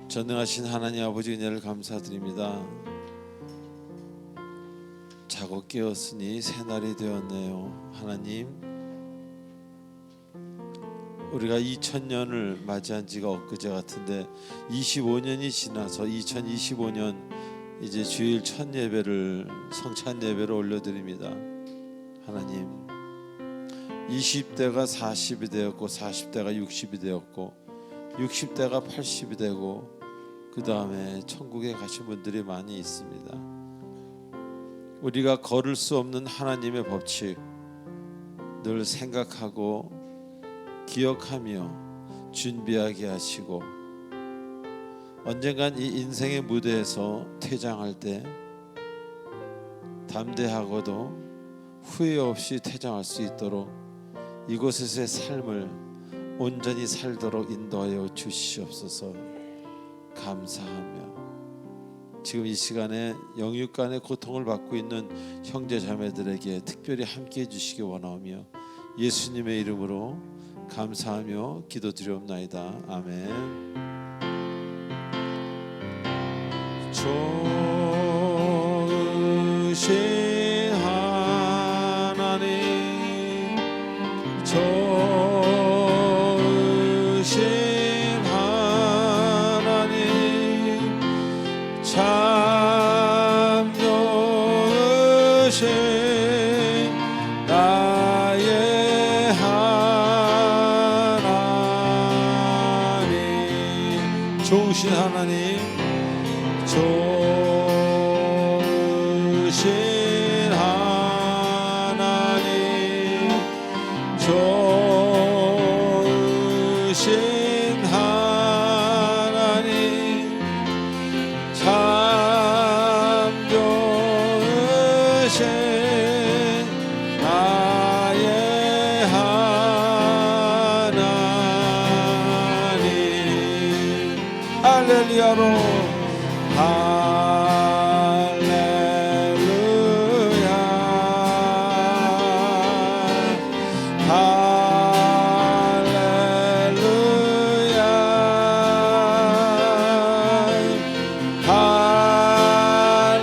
전능하신 하나님 아버지 은혜를 감사드립니다. 자고 깨었으니 새날이 되었네요. 하나님, 우리가 2000년을 맞이한 지가 엊그제 같은데 25년이 지나서 2025년 이제 주일 첫 예배를 성찬 예배로 올려드립니다. 하나님, 20대가 40이 되었고 40대가 60이 되었고 60대가 80이 되고 그 다음에 천국에 가신 분들이 많이 있습니다. 우리가 걸을 수 없는 하나님의 법칙 늘 생각하고 기억하며 준비하게 하시고 언젠간 이 인생의 무대에서 퇴장할 때 담대하고도 후회 없이 퇴장할 수 있도록 이곳에서의 삶을 온전히 살도록 인도하여 주시옵소서. 감사하며 지금 이 시간에 영육간의 고통을 받고 있는 형제 자매들에게 특별히 함께해 주시기 원하오며 예수님의 이름으로 감사하며 기도드리옵나이다. 아멘. 좋으신 하나님, 좋으신 하나님, 참 좋으신 나의 하나님, 좋으신 하나님, 좋으신 하나님, 좋으신 하나님, 참 좋으신 나의 하나님. 할렐루야로 할렐루야, 할렐루야,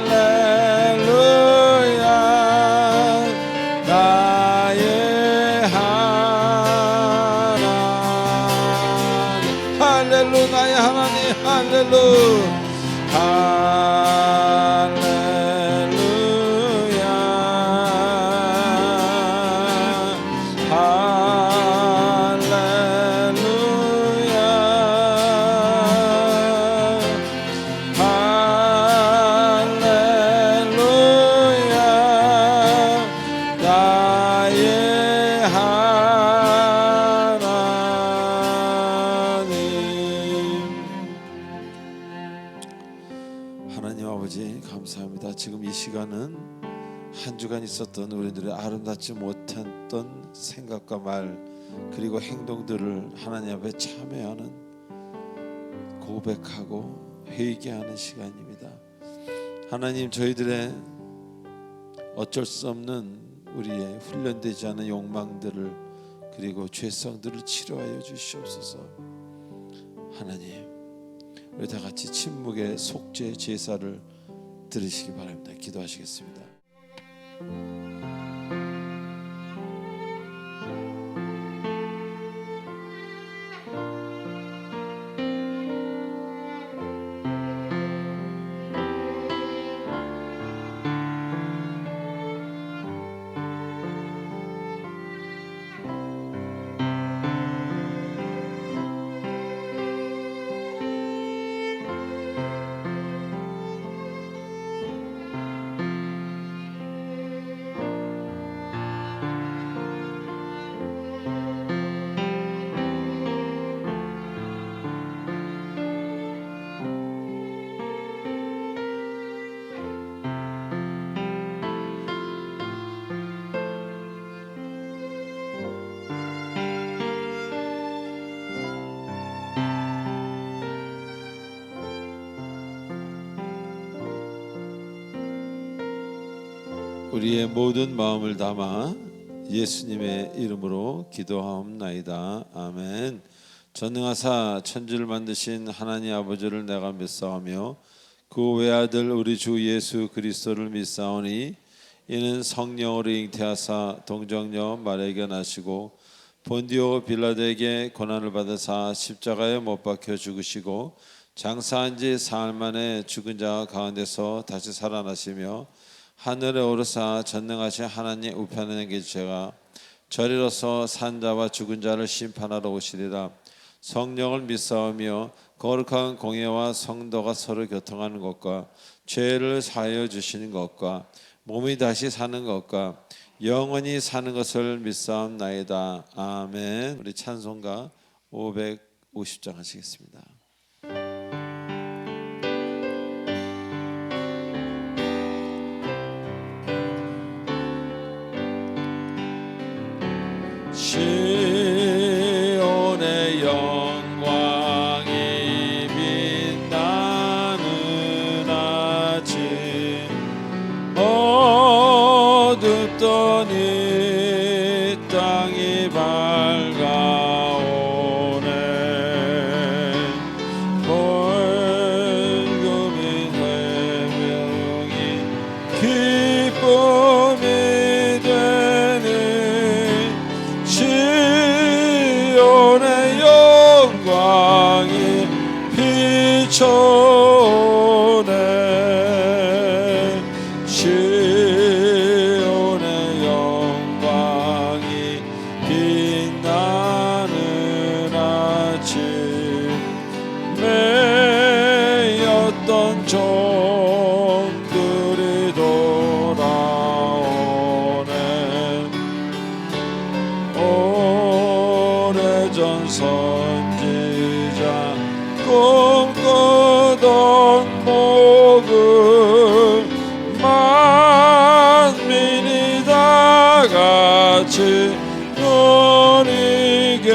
할렐루야, 나의 하나님, 할렐루, 나의 하나님, 할렐루, 할렐루야, 할렐루야, 할렐루야, 나의 하나님. 하나님 아버지 감사합니다. 지금 이 시간은 한 주간 있었던 우리들의 아름답지 못했던 생각과 말 그리고 행동들을 하나님 앞에 참회하는, 고백하고 회개하는 시간입니다. 하나님, 저희들의 어쩔 수 없는 우리의 훈련되지 않은 욕망들을 그리고 죄성들을 치료하여 주시옵소서. 하나님, 우리 다 같이 침묵의 속죄 제사를 드리시기 바랍니다. 기도하시겠습니다. 우리의 모든 마음을 담아 예수님의 이름으로 기도하옵나이다. 아멘. 전능하사 천지를 만드신 하나님 아버지를 내가 믿사오며 그 외아들 우리 주 예수 그리스도를 믿사오니 이는 성령으로 잉태하사 동정녀 마리아에게 나시고 본디오 빌라도에게 고난을 받으사 십자가에 못 박혀 죽으시고 장사한 지 사흘 만에 죽은 자 가운데서 다시 살아나시며 하늘에 오르사 전능하신 하나님 우편에 계시다가 저리로서 산 자와 죽은 자를 심판하러 오시리라. 성령을 믿사오며 거룩한 공예와 성도가 서로 교통하는 것과 죄를 사하여 주시는 것과 몸이 다시 사는 것과 영원히 사는 것을 믿사옵나이다. 아멘. 우리 찬송가 550장 하시겠습니다. 시온의 영광이 빛나는 아침 어둡던 이 땅이 밝아오네. 벌금인 해명이 기쁨이 되는 시온의 영광이 비춰오네. 시온의 영광이 빛나는 아침 매였던 종들이 돌아오네. 오래전 선지자 꿈꾸던 복을 만민이 다 같이 누리겠네.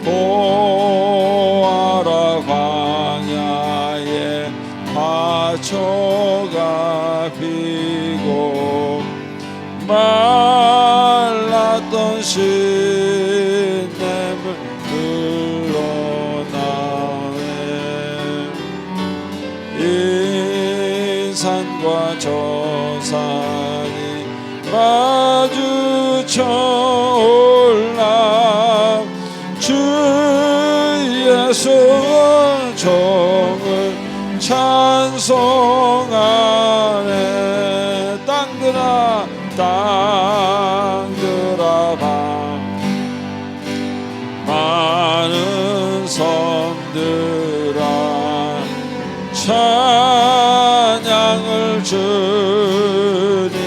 보아라 광야에 화초가 피고 말랐던 시냇물 흘러나오네. 이 산과 저 산이 마주쳐 올라 주 예수 종을 찬송하네. 땅들아 봐 많은 섬들아 찬양을 주님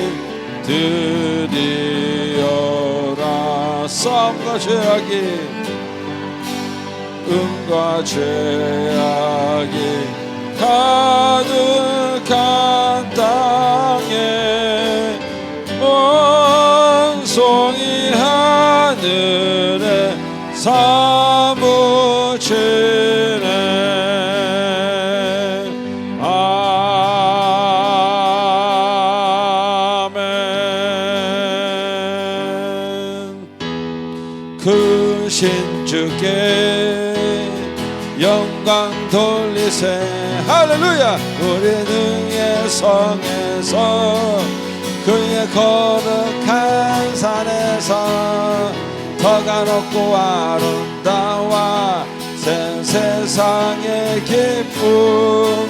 드리어라. 싸움과 죄악이 음과 죄악이 가득한 땅에 원송이 하늘에 사무치네. 아멘. 크신 주께 영광 돌리세. 할렐루야. 우리는 의 성에서 그의 거룩한 산에서 터가 높고 아름다워 새 세상의 기쁨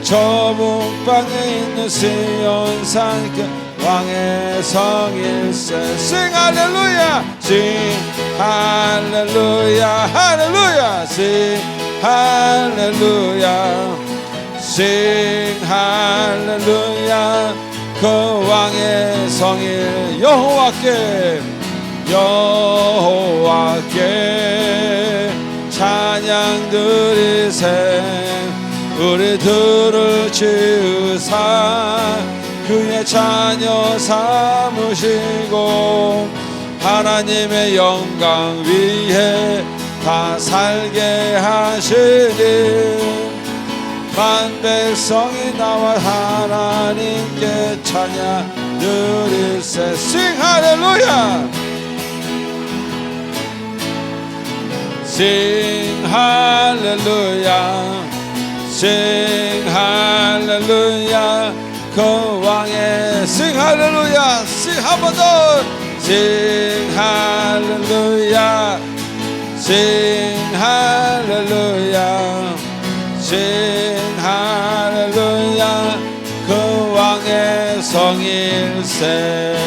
좁은 방에 있는 시온산 그 왕의 성일세. Sing 할렐루야. Sing 할렐루야. 할렐루야. Sing 할렐루야. Sing 할렐루야. 그 왕의 성일 여호와께 찬양 드리세. 우리들을 지으사 그의 자녀 삼으시고 하나님의 영광 위에 다 살게 하시니 만 백성이 나와 하나님께 찬양 드릴세. Sing 할렐루야. Sing hallelujah, sing hallelujah. 그 왕의 sing hallelujah, sing 한 번 더. Sing hallelujah, sing hallelujah, sing hallelujah. 그 왕의 성일세.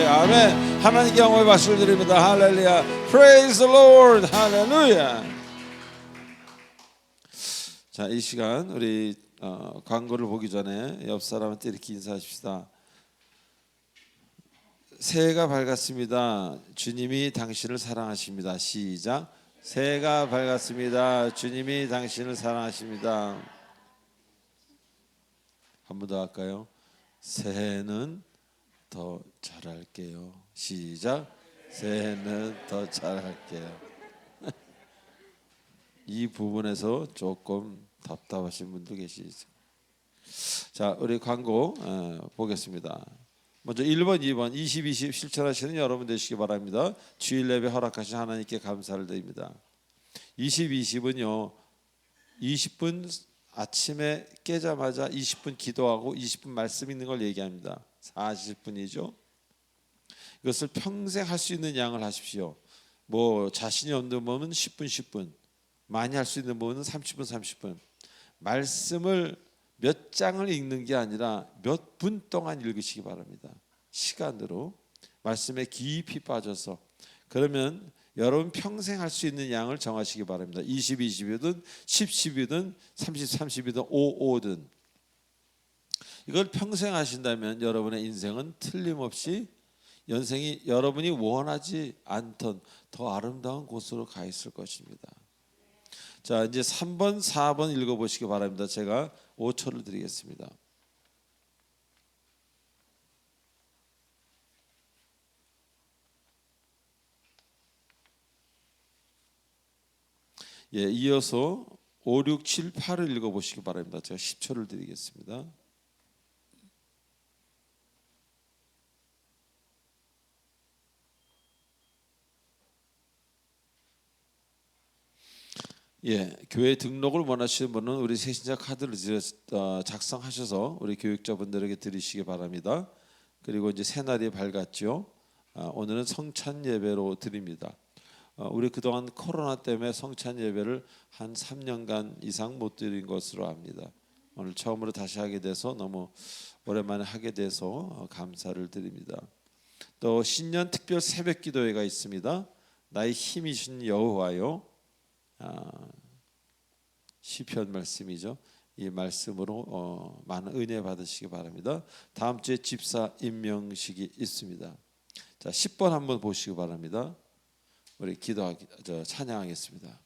아멘. 하나님께 영광의 박수를 드립니다. 할렐루야. Praise the Lord. 할렐루야. 자, 이 시간 우리 광고를 보기 전에 옆 사람한테 이렇게 인사하십시다. 새해가 밝았습니다. 주님이 당신을 사랑하십니다. 시작. 새해가 밝았습니다. 주님이 당신을 사랑하십니다. 한 번 더 할까요? 새해는 더 잘할게요. 시작. 새해는 더 잘할게요. 이 부분에서 조금 답답하신 분도 계시죠. 자, 우리 광고 보겠습니다. 먼저 1번, 2번 20, 20 실천하시는 여러분 되시기 바랍니다. 주일 예배 허락하신 하나님께 감사를 드립니다. 20, 20은요 20분 아침에 깨자마자 20분 기도하고 20분 말씀 있는 걸 얘기합니다. 40분이죠. 이것을 평생 할 수 있는 양을 하십시오. 뭐 자신이 없는 분은 10분 10분, 많이 할 수 있는 분은 30분 30분. 말씀을 몇 장을 읽는 게 아니라 몇 분 동안 읽으시기 바랍니다. 시간으로 말씀에 깊이 빠져서. 그러면 여러분 평생 할 수 있는 양을 정하시기 바랍니다. 20, 20이든 10, 10이든 30, 30이든 5, 5든. 이걸 평생 하신다면 여러분의 인생은 틀림없이 연생이 여러분이 원하지 않던 더 아름다운 곳으로 가 있을 것입니다. 자, 이제 3번, 4번 읽어보시기 바랍니다. 제가 5초를 드리겠습니다. 예, 이어서 5, 6, 7, 8을 읽어보시기 바랍니다. 제가 10초를 드리겠습니다. 예, 교회 등록을 원하시는 분은 우리 새신자 카드를 작성하셔서 우리 교육자분들에게 드리시기 바랍니다. 그리고 이제 새날이 밝았죠. 오늘은 성찬 예배로 드립니다. 우리 그동안 코로나 때문에 성찬 예배를 한 3년간 이상 못 드린 것으로 압니다. 오늘 처음으로 다시 하게 돼서 너무 오랜만에 하게 돼서 감사를 드립니다. 또 신년 특별 새벽 기도회가 있습니다. 나의 힘이신 여호와요. 시편 말씀이죠. 이 말씀으로 많은 은혜 받으시기 바랍니다. 다음 주에 집사 임명식이 있습니다. 자, 10번 한번 보시기 바랍니다. 우리 찬양하겠습니다.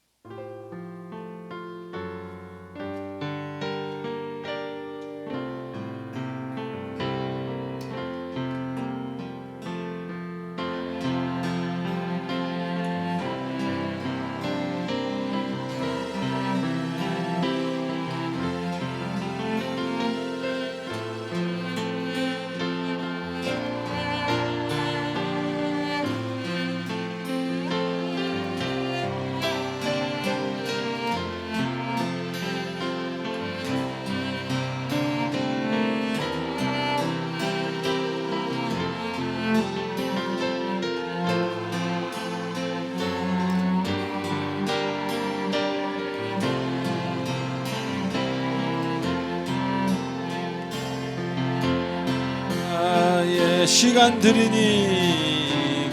시간 드리니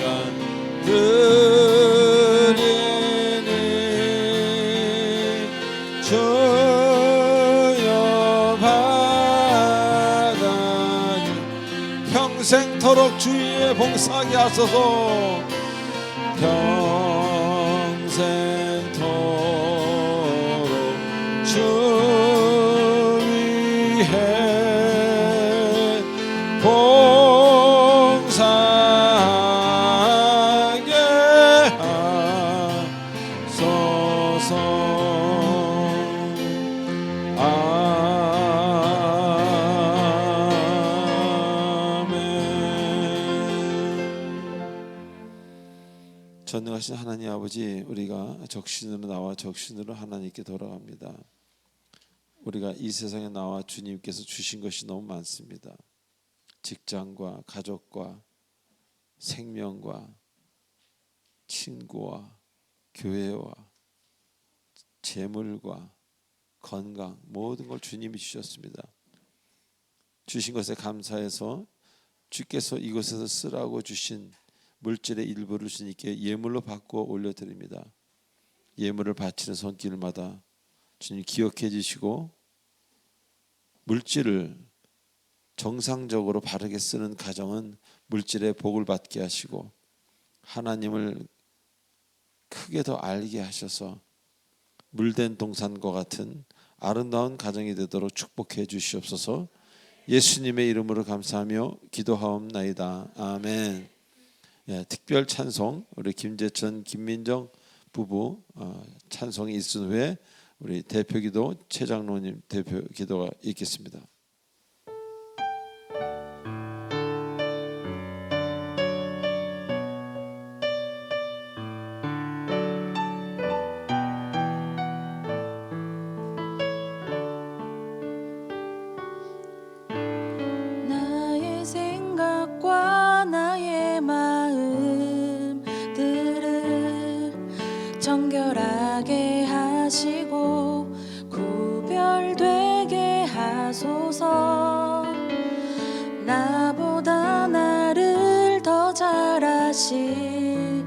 주여 받아주 평생토록 주의 봉사하게 하소서. 평생토록 주 위해 전능하신 하나님 아버지, 우리가 적신으로 나와 적신으로 하나님께 돌아갑니다. 우리가 이 세상에 나와 주님께서 주신 것이 너무 많습니다. 직장과 가족과 생명과 친구와 교회와 재물과 건강, 모든 걸 주님이 주셨습니다. 주신 것에 감사해서 주께서 이곳에서 쓰라고 주신 물질의 일부를 주님께 예물로 바꾸어 올려드립니다. 예물을 바치는 손길마다 주님 기억해 주시고 물질을 정상적으로 바르게 쓰는 가정은 물질의 복을 받게 하시고 하나님을 크게 더 알게 하셔서 물된 동산과 같은 아름다운 가정이 되도록 축복해 주시옵소서. 예수님의 이름으로 감사하며 기도하옵나이다. 아멘. 특별 찬송, 우리 김재천, 김민정 부부 찬송이 있은 후에 우리 대표기도 최장로님 대표기도가 있겠습니다. 나의 생각과 나의 마음들을 정결하게 하시고 구별되게 하소서. 나보다 나를 더 잘 아시는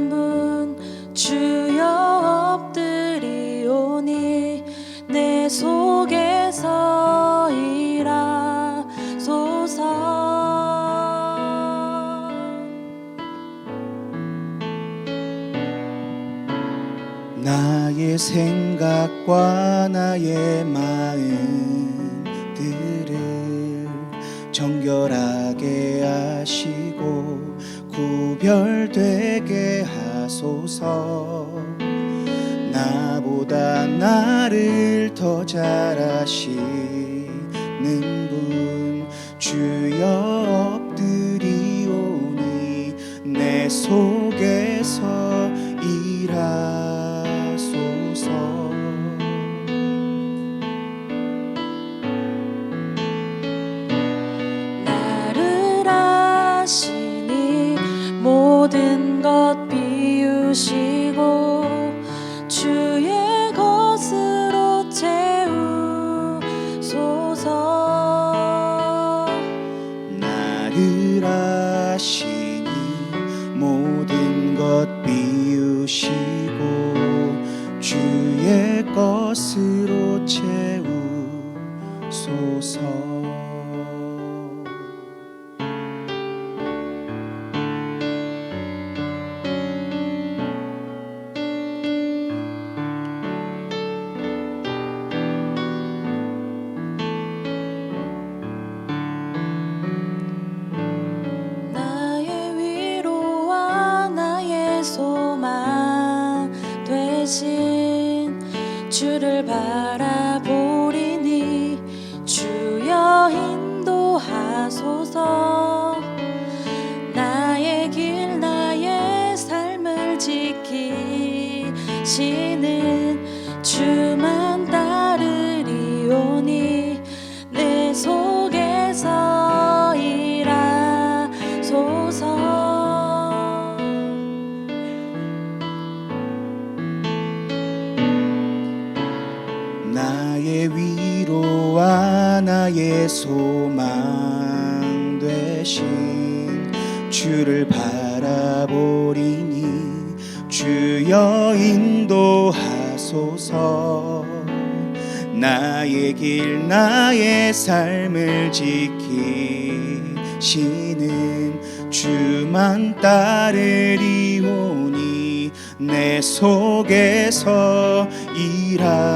분 주여 엎드리오니 내 속에서 일하소서. 나의 생각과 나의 마음들을 정결하게 하시고 구별되게 하소서. 나보다 나를 더 잘 아시는 분 주여 엎드리오니 내 속에서 일하소서. 나를 아시니 모든 것 비우시고 주의 것으로 채우소서. 나를 아시니 모든 것 비우시고 주의 것으로 채우소서. 나의 위로와 나의 소망 되신 주를 바라보리니 주여 인도하소서. 나의 길 나의 삶을 지키시는 주만 따르리오니 내 속에서 일하소서. 나의 위로와 나의 소망 되신 주를 바라보리니 주여 인도하소서. 나의 길 나의 삶을 지키시는 주만 따르리오니 내 속에서 일하소서.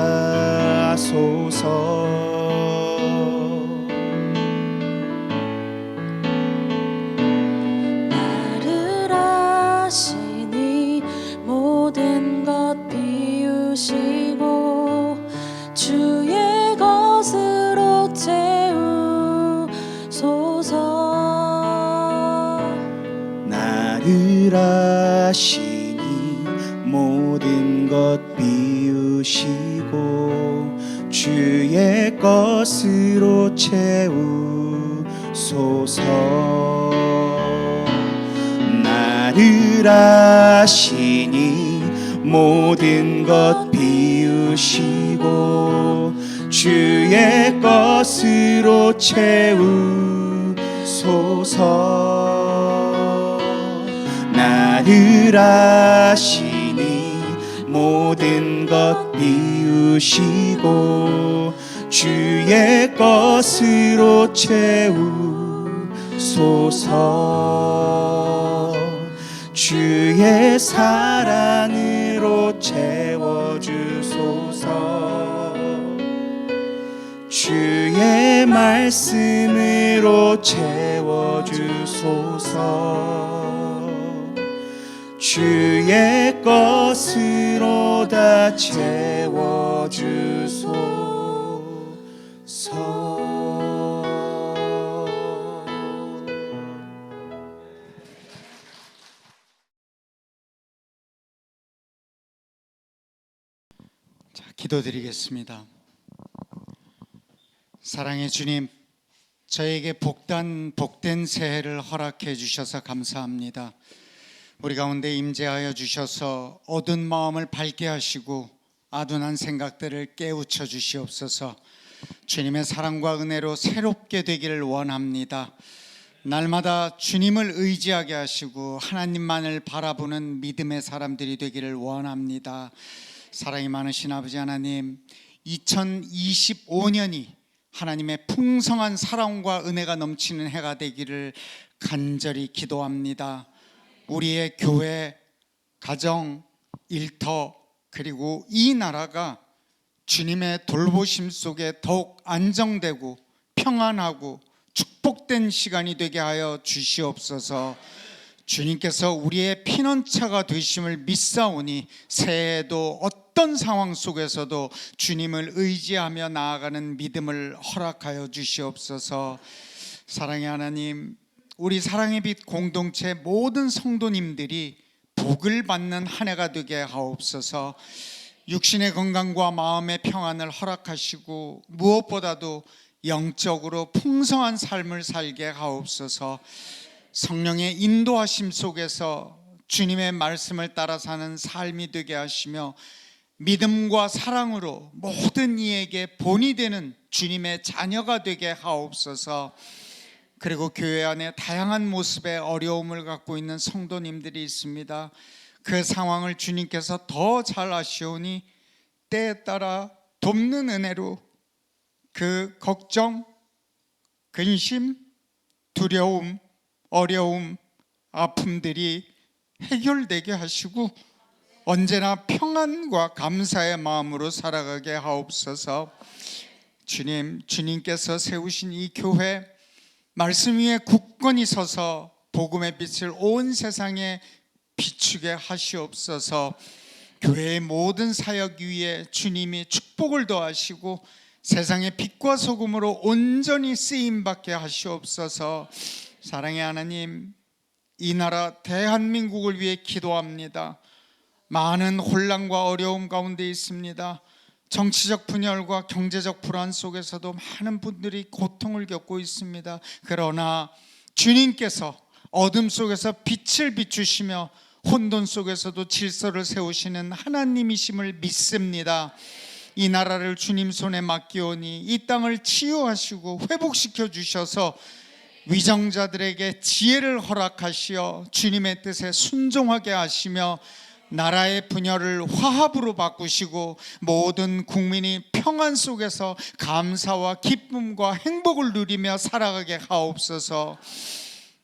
나를 아시니 모든 것 비우시고 주의 것으로 채우소서. 나를 나를 아시니 모든 것 비우시고 주의 것으로 채우소서. 나를 아시니 모든 것 비우시고 주의 것으로 채우소서. 나를 아시니 모든 것 비우시고 주의 것으로 채우소서. 주의 사랑으로 채워주소서. 주의 말씀으로 채워주소서. 주의 것으로 다 채워주소서. 자, 기도드리겠습니다. 사랑의 주님, 저에게 복된 새해를 허락해 주셔서 감사합니다. 우리 가운데 임재하여 주셔서 어두운 마음을 밝게 하시고 아둔한 생각들을 깨우쳐 주시옵소서. 주님의 사랑과 은혜로 새롭게 되기를 원합니다. 날마다 주님을 의지하게 하시고 하나님만을 바라보는 믿음의 사람들이 되기를 원합니다. 사랑이 많으신 아버지 하나님, 2025년이 하나님의 풍성한 사랑과 은혜가 넘치는 해가 되기를 간절히 기도합니다. 우리의 교회, 가정, 일터, 그리고 이 나라가 주님의 돌보심 속에 더욱 안정되고 평안하고 축복된 시간이 되게 하여 주시옵소서. 주님께서 우리의 피난처가 되심을 믿사오니 새해에도 어떤 상황 속에서도 주님을 의지하며 나아가는 믿음을 허락하여 주시옵소서. 사랑의 하나님, 우리 사랑의 빛 공동체 모든 성도님들이 복을 받는 한 해가 되게 하옵소서. 육신의 건강과 마음의 평안을 허락하시고 무엇보다도 영적으로 풍성한 삶을 살게 하옵소서. 성령의 인도하심 속에서 주님의 말씀을 따라 사는 삶이 되게 하시며 믿음과 사랑으로 모든 이에게 본이 되는 주님의 자녀가 되게 하옵소서. 그리고 교회 안에 다양한 모습의 어려움을 갖고 있는 성도님들이 있습니다. 그 상황을 주님께서 더 잘 아시오니 때에 따라 돕는 은혜로 그 걱정, 근심, 두려움, 어려움, 아픔들이 해결되게 하시고 언제나 평안과 감사의 마음으로 살아가게 하옵소서. 주님께서 세우신 이 교회, 말씀 위에 굳건히 서서 복음의 빛을 온 세상에 비추게 하시옵소서. 교회의 모든 사역 위에 주님이 축복을 더하시고 세상의 빛과 소금으로 온전히 쓰임받게 하시옵소서. 사랑의 하나님, 이 나라 대한민국을 위해 기도합니다. 많은 혼란과 어려움 가운데 있습니다. 정치적 분열과 경제적 불안 속에서도 많은 분들이 고통을 겪고 있습니다. 그러나 주님께서 어둠 속에서 빛을 비추시며 혼돈 속에서도 질서를 세우시는 하나님이심을 믿습니다. 이 나라를 주님 손에 맡기오니 이 땅을 치유하시고 회복시켜 주셔서 위정자들에게 지혜를 허락하시어 주님의 뜻에 순종하게 하시며 나라의 분열을 화합으로 바꾸시고 모든 국민이 평안 속에서 감사와 기쁨과 행복을 누리며 살아가게 하옵소서.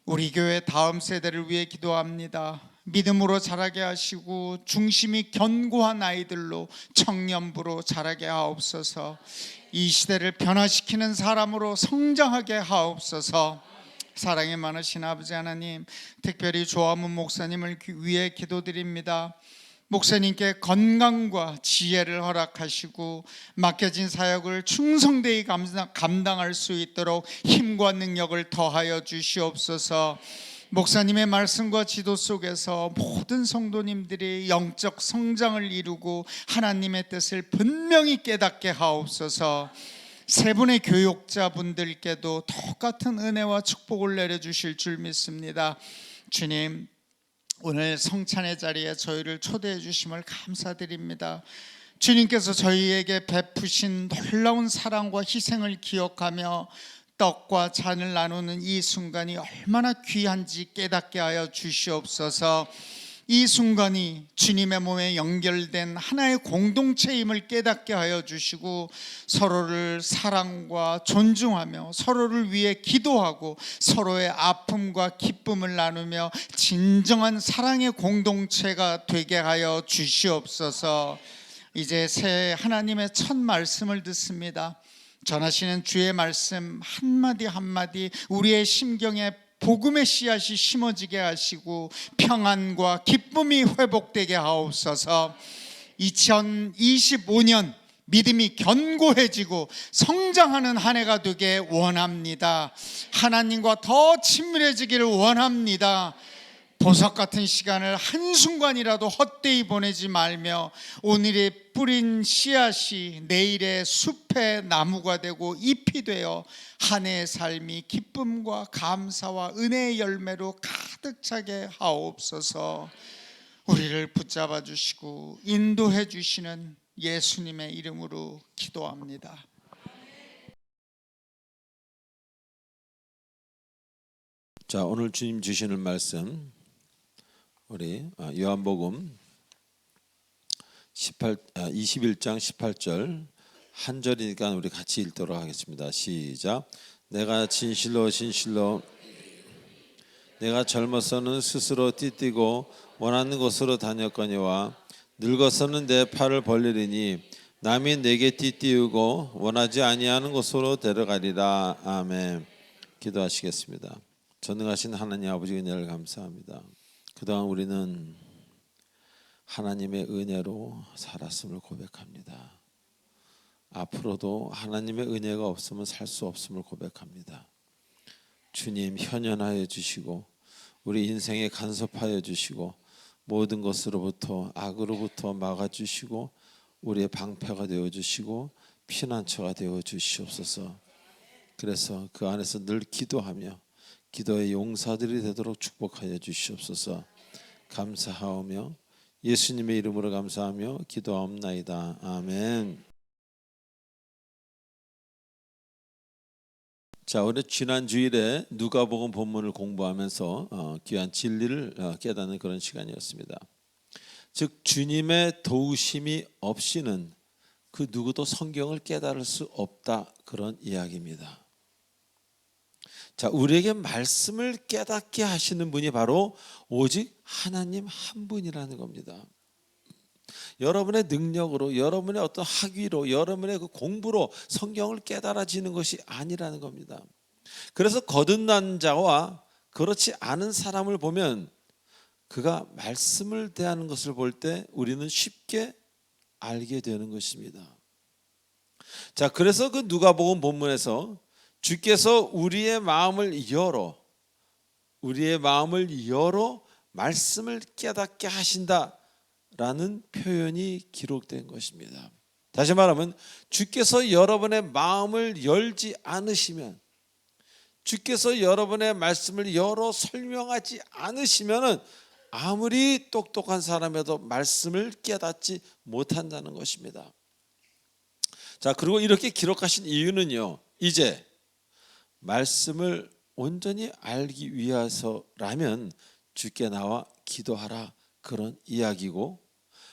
우리 교회 다음 세대를 위해 기도합니다. 믿음으로 자라게 하시고 중심이 견고한 아이들로 청년부로 자라게 하옵소서. 이 시대를 변화시키는 사람으로 성장하게 하옵소서. 사랑이 많으신 아버지 하나님, 특별히 조화문 목사님을 위해 기도드립니다. 목사님께 건강과 지혜를 허락하시고 맡겨진 사역을 충성되이 감당할 수 있도록 힘과 능력을 더하여 주시옵소서. 목사님의 말씀과 지도 속에서 모든 성도님들이 영적 성장을 이루고 하나님의 뜻을 분명히 깨닫게 하옵소서. 세 분의 교육자분들께도 똑같은 은혜와 축복을 내려주실 줄 믿습니다. 주님, 오늘 성찬의 자리에 저희를 초대해 주심을 감사드립니다. 주님께서 저희에게 베푸신 놀라운 사랑과 희생을 기억하며 떡과 잔을 나누는 이 순간이 얼마나 귀한지 깨닫게 하여 주시옵소서. 이 순간이 주님의 몸에 연결된 하나의 공동체임을 깨닫게 하여 주시고, 서로를 사랑과 존중하며 서로를 위해 기도하고 서로의 아픔과 기쁨을 나누며 진정한 사랑의 공동체가 되게 하여 주시옵소서. 이제 새 하나님의 첫 말씀을 듣습니다. 전하시는 주의 말씀 한마디 한마디 우리의 심경에 복음의 씨앗이 심어지게 하시고 평안과 기쁨이 회복되게 하옵소서. 2025년 믿음이 견고해지고 성장하는 한 해가 되게 원합니다. 하나님과 더 친밀해지기를 원합니다. 보석 같은 시간을 한순간이라도 헛되이 보내지 말며 오늘의 뿌린 씨앗이 내일의 숲의 나무가 되고 잎이 되어 한 해의 삶이 기쁨과 감사와 은혜의 열매로 가득 차게 하옵소서. 우리를 붙잡아 주시고 인도해 주시는 예수님의 이름으로 기도합니다. 자, 오늘 주님 주시는 말씀 우리 요한복음 21장 18절 한 절이니까 우리 같이 읽도록 하겠습니다. 시작. 내가 진실로 진실로 내가 젊어서는 스스로 띠뛰고 원하는 곳으로 다녔거니와 늙어서는 내 팔을 벌리리니 남이 내게 띠띠우고 원하지 아니하는 곳으로 데려가리라. 아멘. 기도하시겠습니다. 전능하신 하나님 아버지 은혜를 감사합니다. 그동안 우리는 하나님의 은혜로 살았음을 고백합니다. 앞으로도 하나님의 은혜가 없으면 살 수 없음을 고백합니다. 주님 현현하여 주시고 우리 인생에 간섭하여 주시고 모든 것으로부터 악으로부터 막아주시고 우리의 방패가 되어주시고 피난처가 되어주시옵소서. 그래서 그 안에서 늘 기도하며 기도의 용사들이 되도록 축복하여 주시옵소서. 감사하오며 예수님의 이름으로 감사하며 기도하옵나이다. 아멘. 자, 우리 지난 주일에 누가복음 본문을 공부하면서 귀한 진리를 깨닫는 그런 시간이었습니다. 즉 주님의 도우심이 없이는 그 누구도 성경을 깨달을 수 없다, 그런 이야기입니다. 자, 우리에게 말씀을 깨닫게 하시는 분이 바로 오직 하나님 한 분이라는 겁니다. 여러분의 능력으로, 여러분의 어떤 학위로, 여러분의 그 공부로 성경을 깨달아지는 것이 아니라는 겁니다. 그래서 거듭난 자와 그렇지 않은 사람을 보면 그가 말씀을 대하는 것을 볼 때 우리는 쉽게 알게 되는 것입니다. 자, 그래서 그 누가복음 본문에서 주께서 우리의 마음을 열어 말씀을 깨닫게 하신다라는 표현이 기록된 것입니다. 다시 말하면 주께서 여러분의 마음을 열지 않으시면, 주께서 여러분의 말씀을 열어 설명하지 않으시면 아무리 똑똑한 사람에도 말씀을 깨닫지 못한다는 것입니다. 자, 그리고 이렇게 기록하신 이유는요, 이제 말씀을 온전히 알기 위해서라면 주께 나와 기도하라, 그런 이야기고,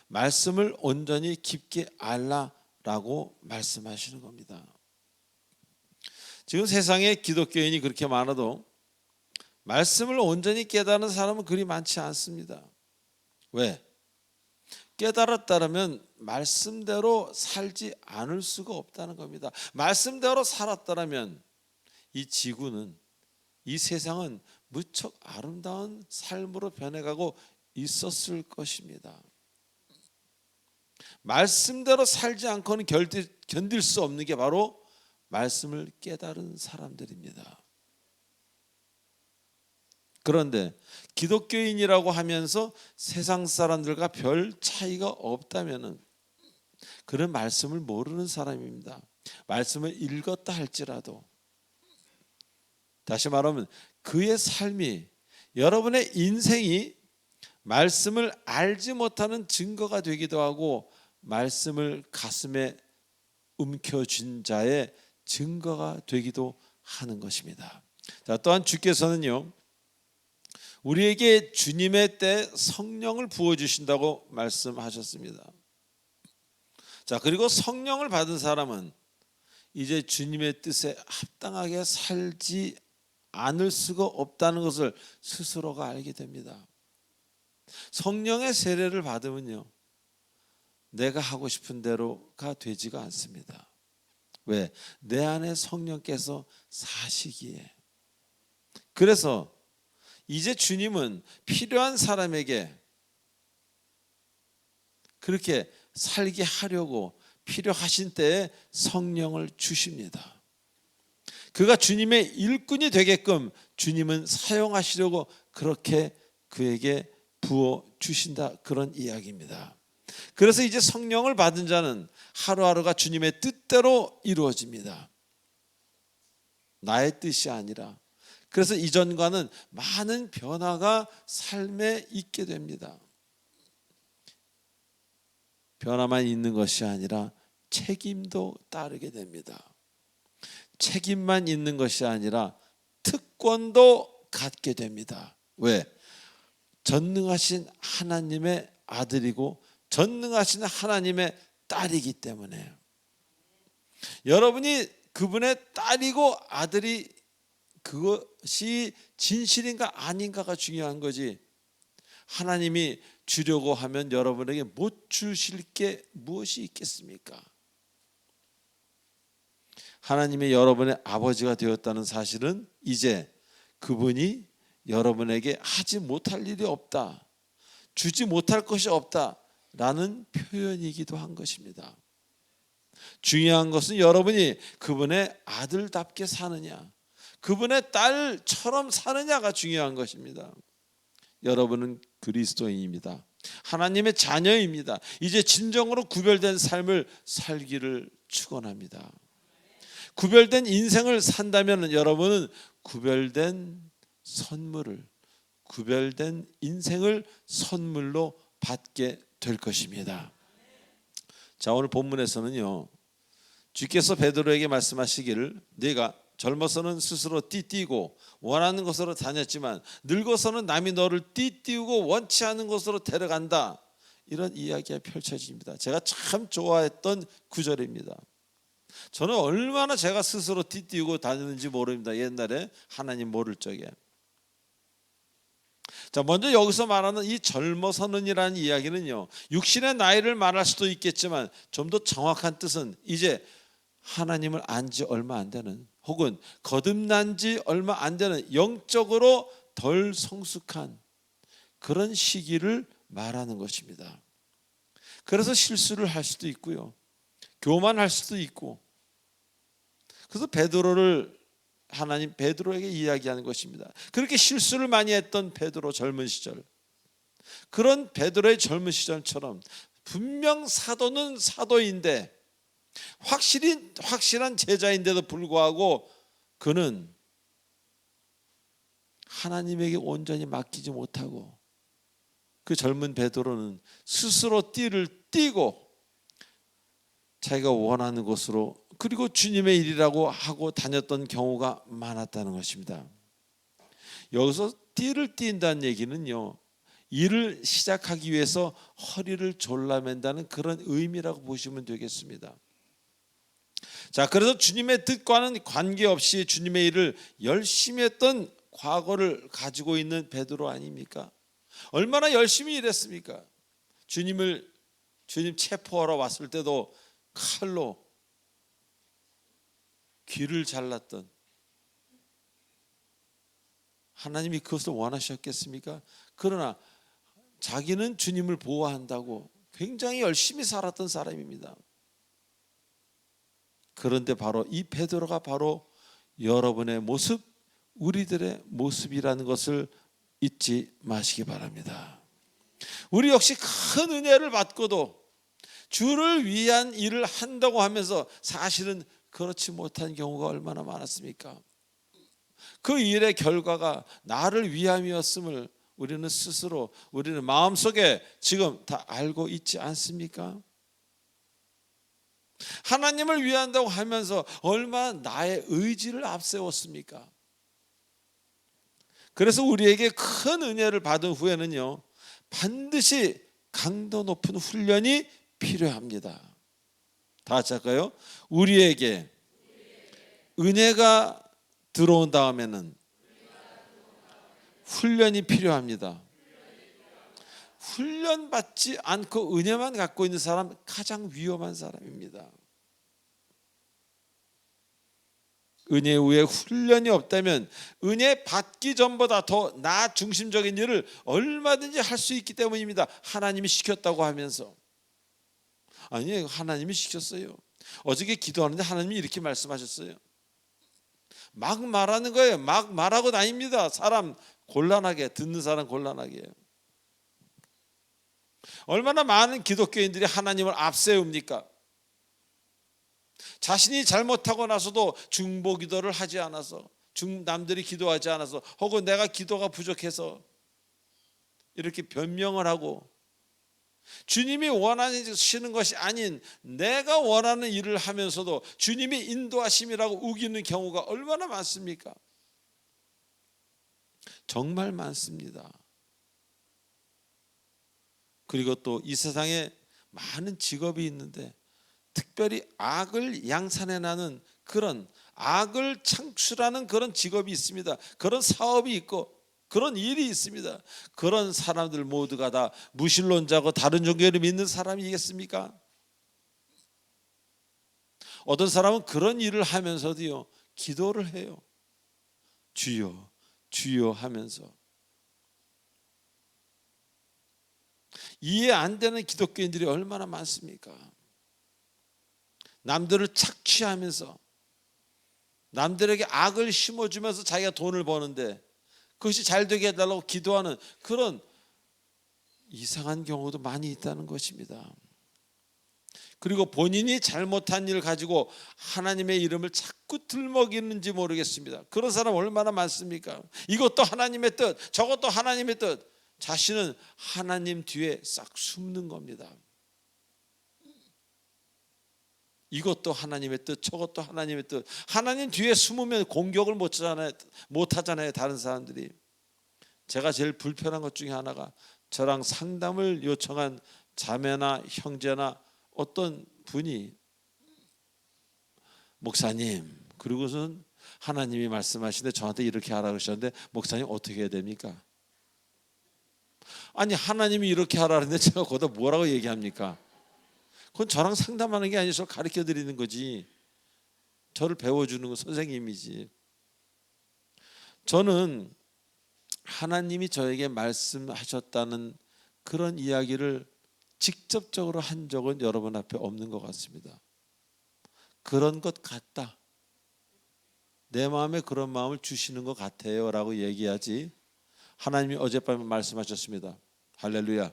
말씀을 온전히 깊게 알라라고 말씀하시는 겁니다. 지금 세상에 기독교인이 그렇게 많아도 말씀을 온전히 깨달은 사람은 그리 많지 않습니다. 왜? 깨달았다면 말씀대로 살지 않을 수가 없다는 겁니다. 말씀대로 살았다면 이 지구는, 이 세상은 무척 아름다운 삶으로 변해가고 있었을 것입니다. 말씀대로 살지 않고는 견딜 수 없는 게 바로 말씀을 깨달은 사람들입니다. 그런데 기독교인이라고 하면서 세상 사람들과 별 차이가 없다면은 그런 말씀을 모르는 사람입니다. 말씀을 읽었다 할지라도, 다시 말하면 그의 삶이, 여러분의 인생이 말씀을 알지 못하는 증거가 되기도 하고 말씀을 가슴에 움켜쥔 자의 증거가 되기도 하는 것입니다. 자, 또한 주께서는요, 우리에게 주님의 때 성령을 부어주신다고 말씀하셨습니다. 자, 그리고 성령을 받은 사람은 이제 주님의 뜻에 합당하게 살지 않을 수가 없다는 것을 스스로가 알게 됩니다. 성령의 세례를 받으면요, 내가 하고 싶은 대로가 되지가 않습니다. 왜? 내 안에 성령께서 사시기에. 그래서 이제 주님은 필요한 사람에게 그렇게 살게 하려고 필요하신 때에 성령을 주십니다. 그가 주님의 일꾼이 되게끔 주님은 사용하시려고 그렇게 그에게 부어 주신다, 그런 이야기입니다. 그래서 이제 성령을 받은 자는 하루하루가 주님의 뜻대로 이루어집니다. 나의 뜻이 아니라. 그래서 이전과는 많은 변화가 삶에 있게 됩니다. 변화만 있는 것이 아니라 책임도 따르게 됩니다. 책임만 있는 것이 아니라 특권도 갖게 됩니다. 왜? 전능하신 하나님의 아들이고 전능하신 하나님의 딸이기 때문에. 여러분이 그분의 딸이고 아들이 그것이 진실인가 아닌가가 중요한 거지, 하나님이 주려고 하면 여러분에게 못 주실 게 무엇이 있겠습니까? 하나님이 여러분의 아버지가 되었다는 사실은 이제 그분이 여러분에게 하지 못할 일이 없다, 주지 못할 것이 없다 라는 표현이기도 한 것입니다. 중요한 것은 여러분이 그분의 아들답게 사느냐, 그분의 딸처럼 사느냐가 중요한 것입니다. 여러분은 그리스도인입니다. 하나님의 자녀입니다. 이제 진정으로 구별된 삶을 살기를 축원합니다. 구별된 인생을 산다면 여러분은 구별된 선물을, 구별된 인생을 선물로 받게 될 것입니다. 자, 오늘 본문에서는요, 주께서 베드로에게 말씀하시기를 네가 젊어서는 스스로 띠띠고 원하는 곳으로 다녔지만 늙어서는 남이 너를 띠띠우고 원치 않은 곳으로 데려간다, 이런 이야기가 펼쳐집니다. 제가 참 좋아했던 구절입니다. 저는 얼마나 제가 스스로 띠띠우고 다녔는지 모릅니다. 옛날에 하나님 모를 적에. 자, 먼저 여기서 말하는 이 젊어서는이라는 이야기는요, 육신의 나이를 말할 수도 있겠지만 좀 더 정확한 뜻은 이제 하나님을 안 지 얼마 안 되는, 혹은 거듭난 지 얼마 안 되는 영적으로 덜 성숙한 그런 시기를 말하는 것입니다. 그래서 실수를 할 수도 있고요, 교만할 수도 있고, 그래서 베드로를 하나님 베드로에게 이야기하는 것입니다. 그렇게 실수를 많이 했던 베드로 젊은 시절, 그런 베드로의 젊은 시절처럼 분명 사도는 사도인데 확실한 제자인데도 불구하고 그는 하나님에게 온전히 맡기지 못하고, 그 젊은 베드로는 스스로 띠를 띠고 자기가 원하는 곳으로, 그리고 주님의 일이라고 하고 다녔던 경우가 많았다는 것입니다. 여기서 띠를 띈다는 얘기는요, 일을 시작하기 위해서 허리를 졸라맨다는 그런 의미라고 보시면 되겠습니다. 자, 그래서 주님의 뜻과는 관계없이 주님의 일을 열심히 했던 과거를 가지고 있는 베드로 아닙니까? 얼마나 열심히 일했습니까? 주님 체포하러 왔을 때도 칼로 귀를 잘랐던, 하나님이 그것을 원하셨겠습니까? 그러나 자기는 주님을 보호한다고 굉장히 열심히 살았던 사람입니다. 그런데 바로 이 베드로가 바로 여러분의 모습, 우리들의 모습이라는 것을 잊지 마시기 바랍니다. 우리 역시 큰 은혜를 받고도 주를 위한 일을 한다고 하면서 사실은 그렇지 못한 경우가 얼마나 많았습니까? 그 일의 결과가 나를 위함이었음을 우리는 마음속에 지금 다 알고 있지 않습니까? 하나님을 위한다고 하면서 얼마나 나의 의지를 앞세웠습니까? 그래서 우리에게 큰 은혜를 받은 후에는요, 반드시 강도 높은 훈련이 필요합니다. 다 같이 할까요? 우리에게 은혜가 들어온 다음에는 훈련이 필요합니다. 훈련받지 않고 은혜만 갖고 있는 사람, 가장 위험한 사람입니다. 은혜 후에 훈련이 없다면 은혜 받기 전보다 더 나 중심적인 일을 얼마든지 할 수 있기 때문입니다. 하나님이 시켰다고 하면서. 아니에요, 하나님이 시켰어요. 어저께 기도하는데 하나님이 이렇게 말씀하셨어요. 막 말하는 거예요. 막 말하고 다닙니다. 사람 곤란하게, 듣는 사람 곤란하게. 얼마나 많은 기독교인들이 하나님을 앞세웁니까? 자신이 잘못하고 나서도 중보 기도를 하지 않아서, 남들이 기도하지 않아서, 혹은 내가 기도가 부족해서 이렇게 변명을 하고, 주님이 원하시는 것이 아닌 내가 원하는 일을 하면서도 주님이 인도하심이라고 우기는 경우가 얼마나 많습니까? 정말 많습니다. 그리고 또 이 세상에 많은 직업이 있는데 특별히 악을 양산해 나는 그런 악을 창출하는 그런 직업이 있습니다. 그런 사업이 있고 그런 일이 있습니다. 그런 사람들 모두가 다 무신론자고 다른 종교를 믿는 사람이겠습니까? 어떤 사람은 그런 일을 하면서도요, 기도를 해요. 주여 주여 하면서. 이해 안 되는 기독교인들이 얼마나 많습니까? 남들을 착취하면서 남들에게 악을 심어주면서 자기가 돈을 버는데 그것이 잘 되게 해달라고 기도하는 그런 이상한 경우도 많이 있다는 것입니다. 그리고 본인이 잘못한 일을 가지고 하나님의 이름을 자꾸 들먹이는지 모르겠습니다. 그런 사람 얼마나 많습니까? 이것도 하나님의 뜻, 저것도 하나님의 뜻. 자신은 하나님 뒤에 싹 숨는 겁니다. 이것도 하나님의 뜻, 저것도 하나님의 뜻. 하나님 뒤에 숨으면 공격을 못 하잖아요, 다른 사람들이. 제가 제일 불편한 것 중에 하나가 저랑 상담을 요청한 자매나 형제나 어떤 분이 목사님, 그리고선 하나님이 말씀하시는데 저한테 이렇게 하라 그러셨는데 목사님 어떻게 해야 됩니까? 아니 하나님이 이렇게 하라 그러는데 제가 거기다 뭐라고 얘기합니까? 그건 저랑 상담하는 게 아니라 저를 가르쳐 드리는 거지. 저를 배워주는 건 선생님이지. 저는 하나님이 저에게 말씀하셨다는 그런 이야기를 직접적으로 한 적은 여러분 앞에 없는 것 같습니다. 그런 것 같다, 내 마음에 그런 마음을 주시는 것 같아요 라고 얘기하지, 하나님이 어젯밤에 말씀하셨습니다. 할렐루야.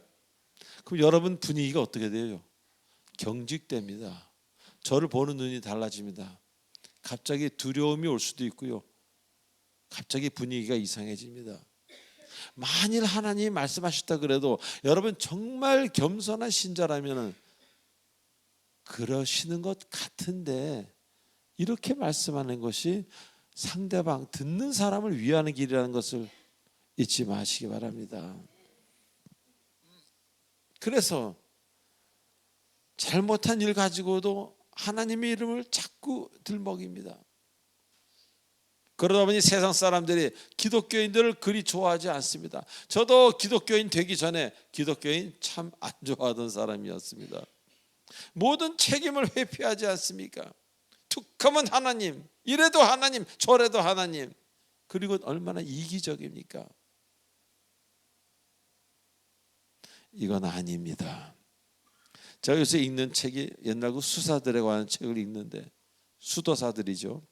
그럼 여러분 분위기가 어떻게 돼요? 경직됩니다. 저를 보는 눈이 달라집니다. 갑자기 두려움이 올 수도 있고요, 갑자기 분위기가 이상해집니다. 만일 하나님이 말씀하셨다 그래도 여러분 정말 겸손한 신자라면 그러시는 것 같은데 이렇게 말씀하는 것이 상대방 듣는 사람을 위하는 길이라는 것을 잊지 마시기 바랍니다. 그래서 잘못한 일 가지고도 하나님의 이름을 자꾸 들먹입니다. 그러다 보니 세상 사람들이 기독교인들을 그리 좋아하지 않습니다. 저도 기독교인 되기 전에 기독교인 참 안 좋아하던 사람이었습니다. 모든 책임을 회피하지 않습니까? 툭하면 하나님, 이래도 하나님, 저래도 하나님. 그리고 얼마나 이기적입니까? 이건 아닙니다. 제가 요새 읽는 책이 옛날 그 수사들에 관한 책을 읽는데, 수도사들이죠.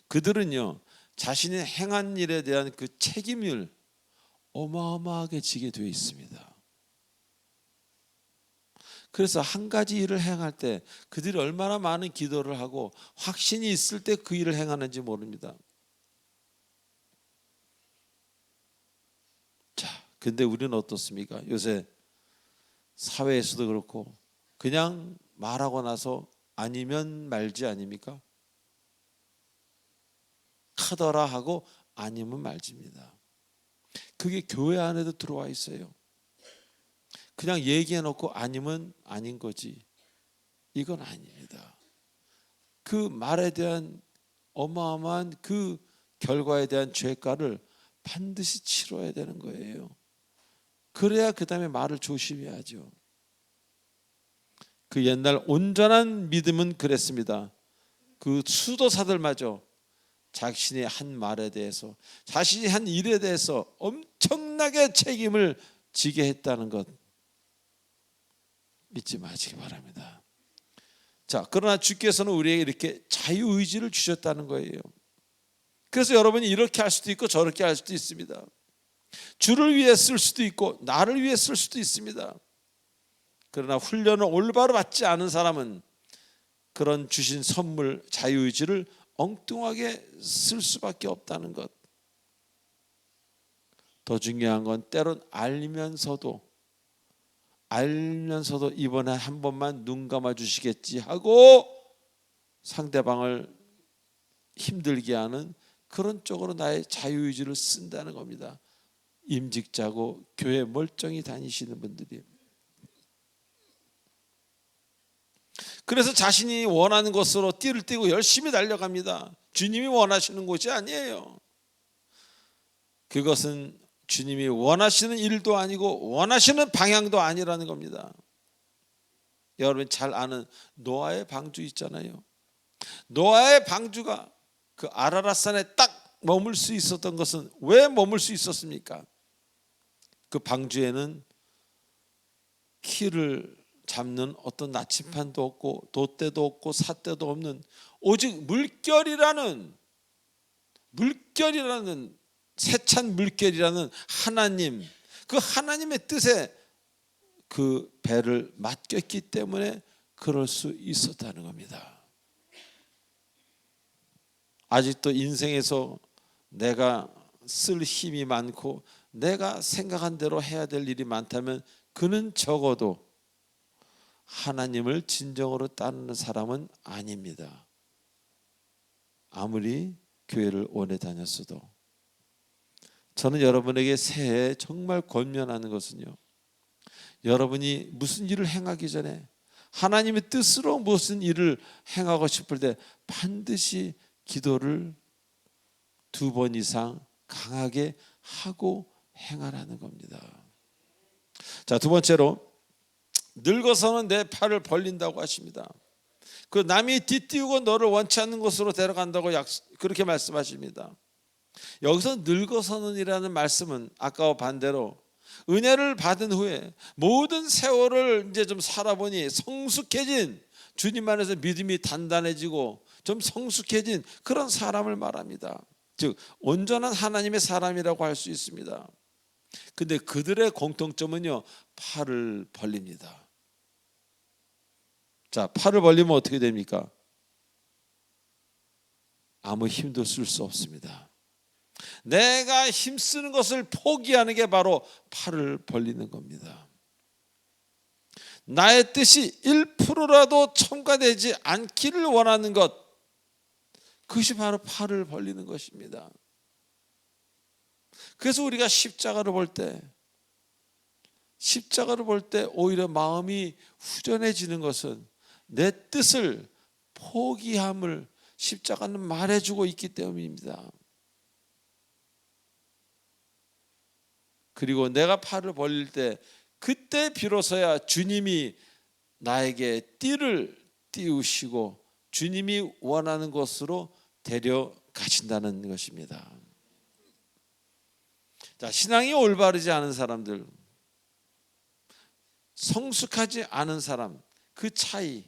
그들은요 자신이 행한 일에 대한 그 책임을 어마어마하게 지게 되어 있습니다. 그래서 한 가지 일을 행할 때 그들이 얼마나 많은 기도를 하고 확신이 있을 때 그 일을 행하는지 모릅니다. 자, 근데 우리는 어떻습니까? 요새 사회에서도 그렇고 그냥 말하고 나서 아니면 말지 아닙니까? 하더라 하고 아니면 말지입니다. 그게 교회 안에도 들어와 있어요. 그냥 얘기해놓고 아니면 아닌 거지. 이건 아닙니다. 그 말에 대한 어마어마한 그 결과에 대한 죄가를 반드시 치러야 되는 거예요. 그래야 그 다음에 말을 조심해야죠. 그 옛날 온전한 믿음은 그랬습니다. 그 수도사들마저 자신의 한 말에 대해서, 자신이 한 일에 대해서 엄청나게 책임을 지게 했다는 것 잊지 마시기 바랍니다. 자, 그러나 주께서는 우리에게 이렇게 자유의지를 주셨다는 거예요. 그래서 여러분이 이렇게 할 수도 있고 저렇게 할 수도 있습니다. 주를 위해 쓸 수도 있고 나를 위해 쓸 수도 있습니다. 그러나 훈련을 올바로 받지 않은 사람은 그런 주신 선물 자유의지를 엉뚱하게 쓸 수밖에 없다는 것. 더 중요한 건 때론 알면서도 이번에 한 번만 눈 감아 주시겠지 하고 상대방을 힘들게 하는 그런 쪽으로 나의 자유의지를 쓴다는 겁니다. 임직자고 교회 멀쩡히 다니시는 분들이. 그래서 자신이 원하는 것으로 띠를 띠고 열심히 달려갑니다. 주님이 원하시는 곳이 아니에요. 그것은 주님이 원하시는 일도 아니고 원하시는 방향도 아니라는 겁니다. 여러분 잘 아는 노아의 방주 있잖아요. 노아의 방주가 그 아라랏산에 딱 머물 수 있었던 것은 왜 머물 수 있었습니까? 그 방주에는 키를 잡는 어떤 나침판도 없고 돛대도 없고 삿대도 없는 오직 물결이라는 세찬 물결이라는 하나님, 그 하나님의 뜻에 그 배를 맡겼기 때문에 그럴 수 있었다는 겁니다. 아직도 인생에서 내가 쓸 힘이 많고 내가 생각한 대로 해야 될 일이 많다면 그는 적어도 하나님을 진정으로 따르는 사람은 아닙니다. 아무리 교회를 오래 다녔어도. 저는 여러분에게 새해 정말 권면하는 것은요, 여러분이 무슨 일을 행하기 전에 하나님의 뜻으로 무슨 일을 행하고 싶을 때 반드시 기도를 2번 이상 강하게 하고 행하라는 겁니다. 자, 두 번째로 늙어서는 내 팔을 벌린다고 하십니다. 그 남이 뒤띠우고 너를 원치 않는 곳으로 데려간다고 그렇게 말씀하십니다. 여기서 늙어서는이라는 말씀은 아까와 반대로 은혜를 받은 후에 모든 세월을 이제 좀 살아보니 성숙해진, 주님 안에서 믿음이 단단해지고 좀 성숙해진 그런 사람을 말합니다. 즉 온전한 하나님의 사람이라고 할 수 있습니다. 근데 그들의 공통점은요, 팔을 벌립니다. 자, 팔을 벌리면 어떻게 됩니까? 아무 힘도 쓸 수 없습니다. 내가 힘쓰는 것을 포기하는 게 바로 팔을 벌리는 겁니다. 나의 뜻이 1%라도 첨가되지 않기를 원하는 것, 그것이 바로 팔을 벌리는 것입니다. 그래서 우리가 십자가를 볼 때 오히려 마음이 후련해지는 것은 내 뜻을 포기함을 십자가는 말해주고 있기 때문입니다. 그리고 내가 팔을 벌릴 때 그때 비로소야 주님이 나에게 띠를 띄우시고 주님이 원하는 곳으로 데려가신다는 것입니다. 자, 신앙이 올바르지 않은 사람들, 성숙하지 않은 사람, 그 차이,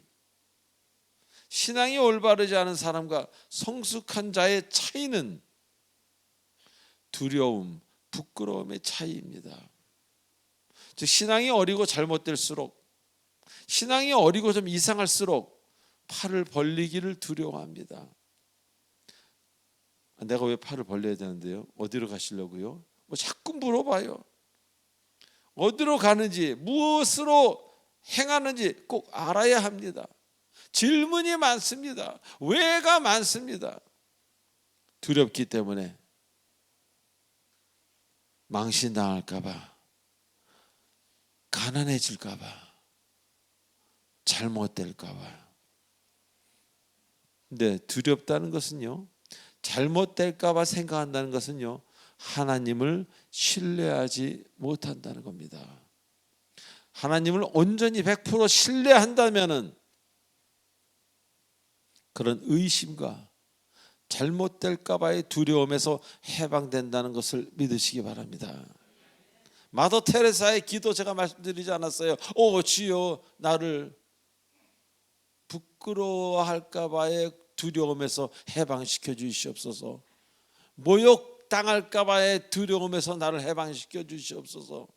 신앙이 올바르지 않은 사람과 성숙한 자의 차이는 두려움, 부끄러움의 차이입니다. 즉 신앙이 어리고 잘못될수록, 신앙이 어리고 좀 이상할수록 팔을 벌리기를 두려워합니다. 내가 왜 팔을 벌려야 되는데요? 어디로 가시려고요? 뭐 자꾸 물어봐요. 어디로 가는지, 무엇으로 행하는지 꼭 알아야 합니다. 질문이 많습니다. 왜가 많습니다. 두렵기 때문에, 망신당할까 봐, 가난해질까 봐, 잘못될까 봐. 근데 두렵다는 것은요, 잘못될까 봐 생각한다는 것은요, 하나님을 신뢰하지 못한다는 겁니다. 하나님을 온전히 100% 신뢰한다면은 그런 의심과 잘못될까 봐의 두려움에서 해방된다는 것을 믿으시기 바랍니다. 마더 테레사의 기도 제가 말씀드리지 않았어요? 주여 나를 부끄러워할까 봐의 두려움에서 해방시켜 주시옵소서. 모욕당할까 봐의 두려움에서 나를 해방시켜 주시옵소서.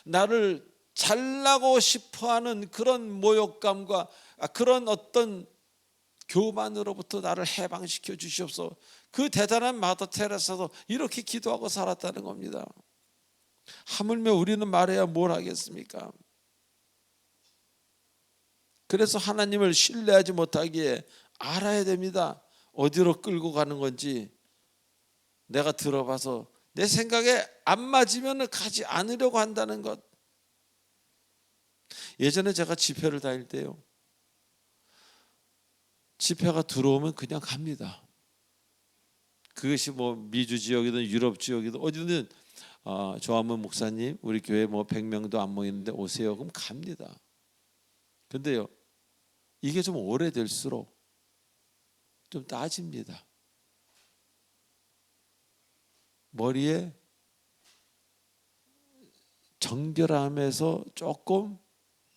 나를 잘나고 싶어하는 그런 모욕감과 그런 어떤 교만으로부터 나를 해방시켜 주시옵소서. 그 대단한 마더 테레사도 이렇게 기도하고 살았다는 겁니다. 하물며 우리는 말해야 뭘 하겠습니까? 그래서 하나님을 신뢰하지 못하기에 알아야 됩니다. 어디로 끌고 가는 건지 내가 들어봐서 내 생각에 안 맞으면 가지 않으려고 한다는 것. 예전에 제가 집회를 다닐 때요, 집회가 들어오면 그냥 갑니다. 그것이 뭐 미주 지역이든 유럽 지역이든 어디든 조한문 목사님 우리 교회 뭐 100명도 안 모이는데 오세요. 그럼 갑니다. 근데요, 이게 좀 오래될수록 좀 따집니다. 머리에 정결함에서 조금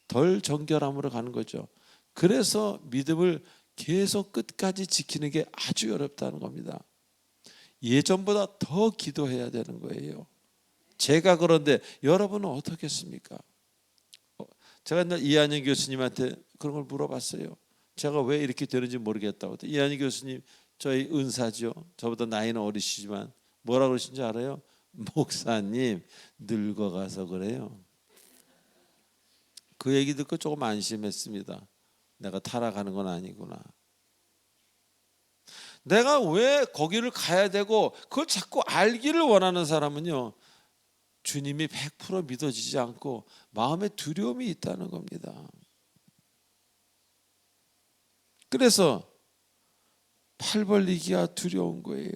덜 정결함으로 가는 거죠. 그래서 믿음을 계속 끝까지 지키는 게 아주 어렵다는 겁니다. 예전보다 더 기도해야 되는 거예요. 제가 그런데 여러분은 어떻겠습니까? 제가 옛날 이한영 교수님한테 그런 걸 물어봤어요. 제가 왜 이렇게 되는지 모르겠다고. 이한영 교수님 저희 은사죠. 저보다 나이는 어리시지만 뭐라 그러신지 알아요? 목사님 늙어가서 그래요. 그 얘기 듣고 조금 안심했습니다. 내가 타락하는 건 아니구나. 내가 왜 거기를 가야 되고 그걸 자꾸 알기를 원하는 사람은요, 주님이 100% 믿어지지 않고 마음에 두려움이 있다는 겁니다. 그래서 팔 벌리기가 두려운 거예요.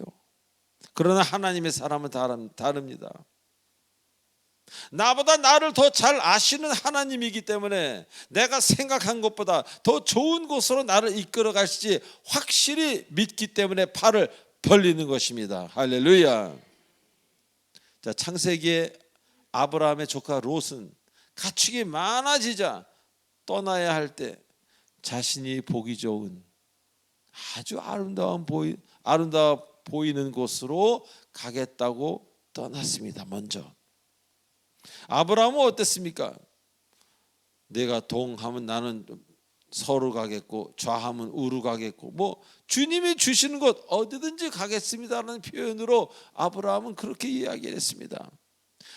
그러나 하나님의 사람은 다릅니다. 나보다 나를 더 잘 아시는 하나님이기 때문에 내가 생각한 것보다 더 좋은 곳으로 나를 이끌어 가실지 확실히 믿기 때문에 팔을 벌리는 것입니다. 할렐루야. 자, 창세기에 아브라함의 조카 롯은 가축이 많아지자 떠나야 할 때 자신이 보기 좋은 아주 아름다워 보이는 곳으로 가겠다고 떠났습니다. 먼저 아브라함은 어땠습니까? 내가 동하면 나는 서로 가겠고 좌하면 우로 가겠고 뭐 주님이 주시는 곳 어디든지 가겠습니다라는 표현으로 아브라함은 그렇게 이야기했습니다.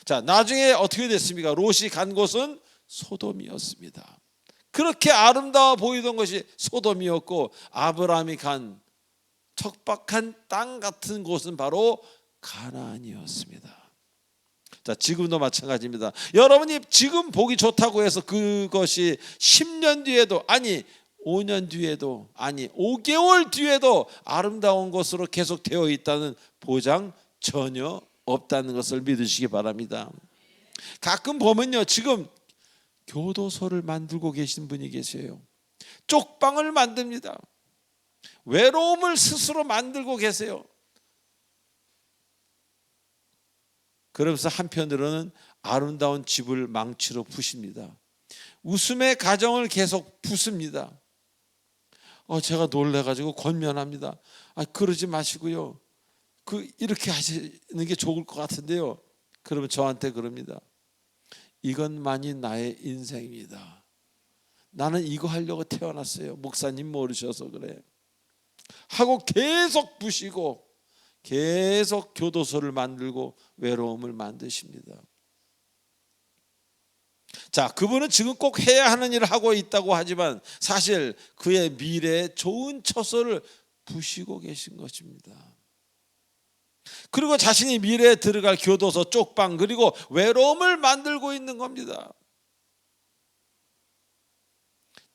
자, 나중에 어떻게 됐습니까? 롯이 간 곳은 소돔이었습니다. 그렇게 아름다워 보이던 것이 소돔이었고 아브라함이 간 척박한 땅 같은 곳은 바로 가나안이었습니다. 자, 지금도 마찬가지입니다. 여러분이 지금 보기 좋다고 해서 그것이 10년 뒤에도 아니 5년 뒤에도 아니 5개월 뒤에도 아름다운 것으로 계속 되어 있다는 보장 전혀 없다는 것을 믿으시기 바랍니다. 가끔 보면요, 지금 교도소를 만들고 계신 분이 계세요. 쪽방을 만듭니다. 외로움을 스스로 만들고 계세요. 그러면서 한편으로는 아름다운 집을 망치로 부십니다. 웃음의 가정을 계속 부숩니다. 제가 놀래가지고 권면합니다. 그러지 마시고요, 이렇게 하시는 게 좋을 것 같은데요. 그러면 저한테 그럽니다. 이것만이 나의 인생입니다. 나는 이거 하려고 태어났어요. 목사님 모르셔서 그래. 하고 계속 부시고 계속 교도소를 만들고 외로움을 만드십니다. 자, 그분은 지금 꼭 해야 하는 일을 하고 있다고 하지만 사실 그의 미래에 좋은 처소를 부시고 계신 것입니다. 그리고 자신이 미래에 들어갈 교도소, 쪽방, 그리고 외로움을 만들고 있는 겁니다.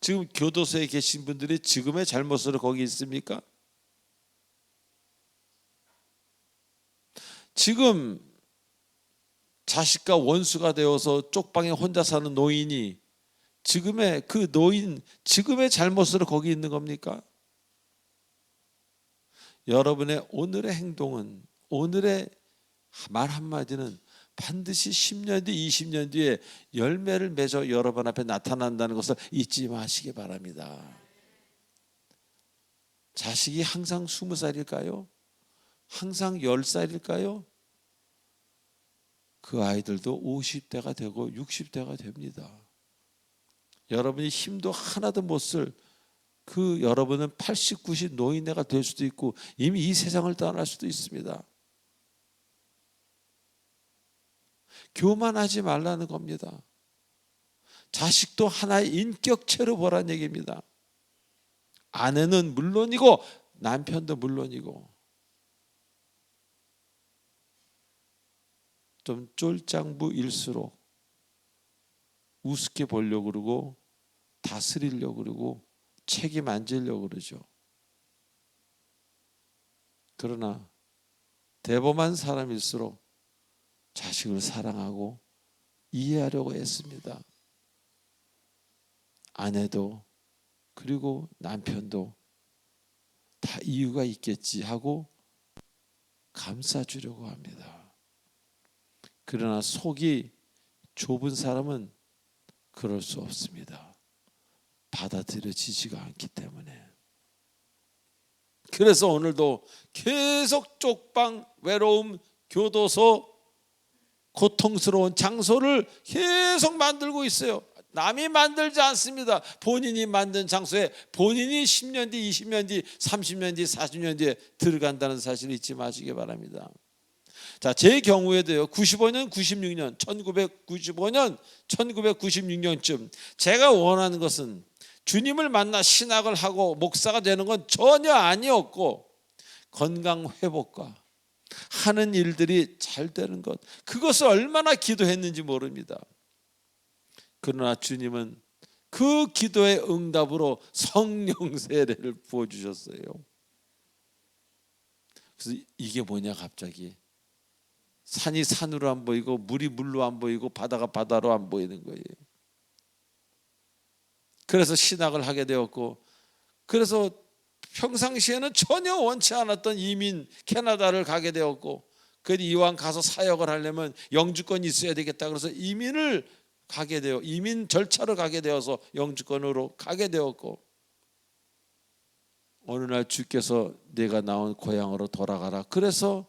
지금 교도소에 계신 분들이 지금의 잘못으로 거기 있습니까? 지금 자식과 원수가 되어서 쪽방에 혼자 사는 노인이 지금의 그 노인, 지금의 잘못으로 거기 있는 겁니까? 여러분의 오늘의 행동은, 오늘의 말 한마디는 반드시 10년 뒤, 20년 뒤에 열매를 맺어 여러분 앞에 나타난다는 것을 잊지 마시기 바랍니다. 자식이 항상 20살일까요? 항상 10살일까요? 그 아이들도 50대가 되고 60대가 됩니다. 여러분이 힘도 하나도 못 쓸 그 여러분은 80, 90 노인네가 될 수도 있고 이미 이 세상을 떠날 수도 있습니다. 교만하지 말라는 겁니다. 자식도 하나의 인격체로 보라는 얘기입니다. 아내는 물론이고 남편도 물론이고 좀 쫄장부일수록 우습게 보려고 그러고 다스리려고 그러고 책임 안 지려고 그러죠. 그러나 대범한 사람일수록 자식을 사랑하고 이해하려고 했습니다. 아내도 그리고 남편도 다 이유가 있겠지 하고 감싸주려고 합니다. 그러나 속이 좁은 사람은 그럴 수 없습니다. 받아들여지지가 않기 때문에. 그래서 오늘도 계속 쪽방, 외로움, 교도소, 고통스러운 장소를 계속 만들고 있어요. 남이 만들지 않습니다. 본인이 만든 장소에 본인이 10년 뒤, 20년 뒤, 30년 뒤, 40년 뒤에 들어간다는 사실을 잊지 마시기 바랍니다. 자, 제 경우에도요. 95년, 96년, 1995년, 1996년쯤 제가 원하는 것은 주님을 만나 신학을 하고 목사가 되는 건 전혀 아니었고 건강 회복과 하는 일들이 잘 되는 것, 그것을 얼마나 기도했는지 모릅니다. 그러나 주님은 그 기도의 응답으로 성령 세례를 부어주셨어요. 그래서 이게 뭐냐, 갑자기 산이 산으로 안 보이고 물이 물로 안 보이고 바다가 바다로 안 보이는 거예요. 그래서 신학을 하게 되었고, 그래서 평상시에는 전혀 원치 않았던 이민 캐나다를 가게 되었고, 그래도 이왕 가서 사역을 하려면 영주권이 있어야 되겠다. 그래서 이민을 가게 되어 이민 절차를 가게 되어서 영주권으로 가게 되었고, 어느 날 주께서 내가 나온 고향으로 돌아가라. 그래서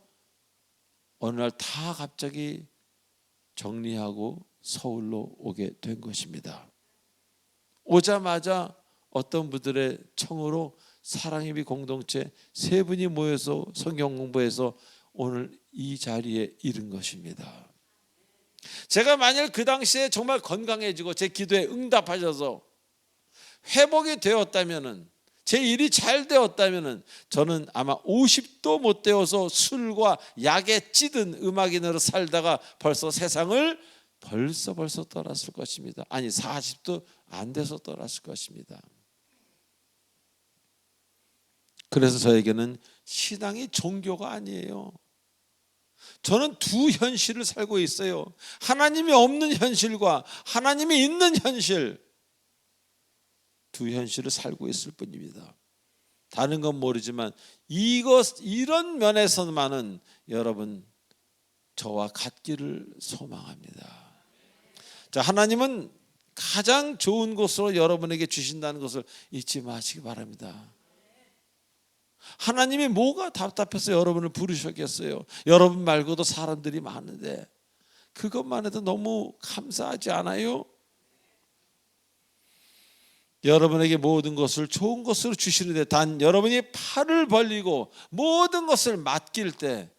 어느 날 다 갑자기 정리하고 서울로 오게 된 것입니다. 오자마자 어떤 분들의 청으로 사랑예비 공동체 3분이 모여서 성경 공부해서 오늘 이 자리에 이른 것입니다. 제가 만일 그 당시에 정말 건강해지고 제 기도에 응답하셔서 회복이 되었다면은, 제 일이 잘 되었다면은 저는 아마 50도 못 되어서 술과 약에 찌든 음악인으로 살다가 벌써 세상을 벌써 떠났을 것입니다. 아니 40도 안 돼서 떠났을 것입니다. 그래서 저에게는 신앙이 종교가 아니에요. 저는 두 현실을 살고 있어요. 하나님이 없는 현실과 하나님이 있는 현실, 두 현실을 살고 있을 뿐입니다. 다른 건 모르지만 이런 면에서만은 여러분 저와 같기를 소망합니다. 자, 하나님은 가장 좋은 곳으로 여러분에게 주신다는 것을 잊지 마시기 바랍니다. 하나님이 뭐가 답답해서 여러분을 부르셨겠어요? 여러분 말고도 사람들이 많은데 그것만 해도 너무 감사하지 않아요? 여러분에게 모든 것을 좋은 것으로 주시는데 단 여러분이 팔을 벌리고 모든 것을 맡길 때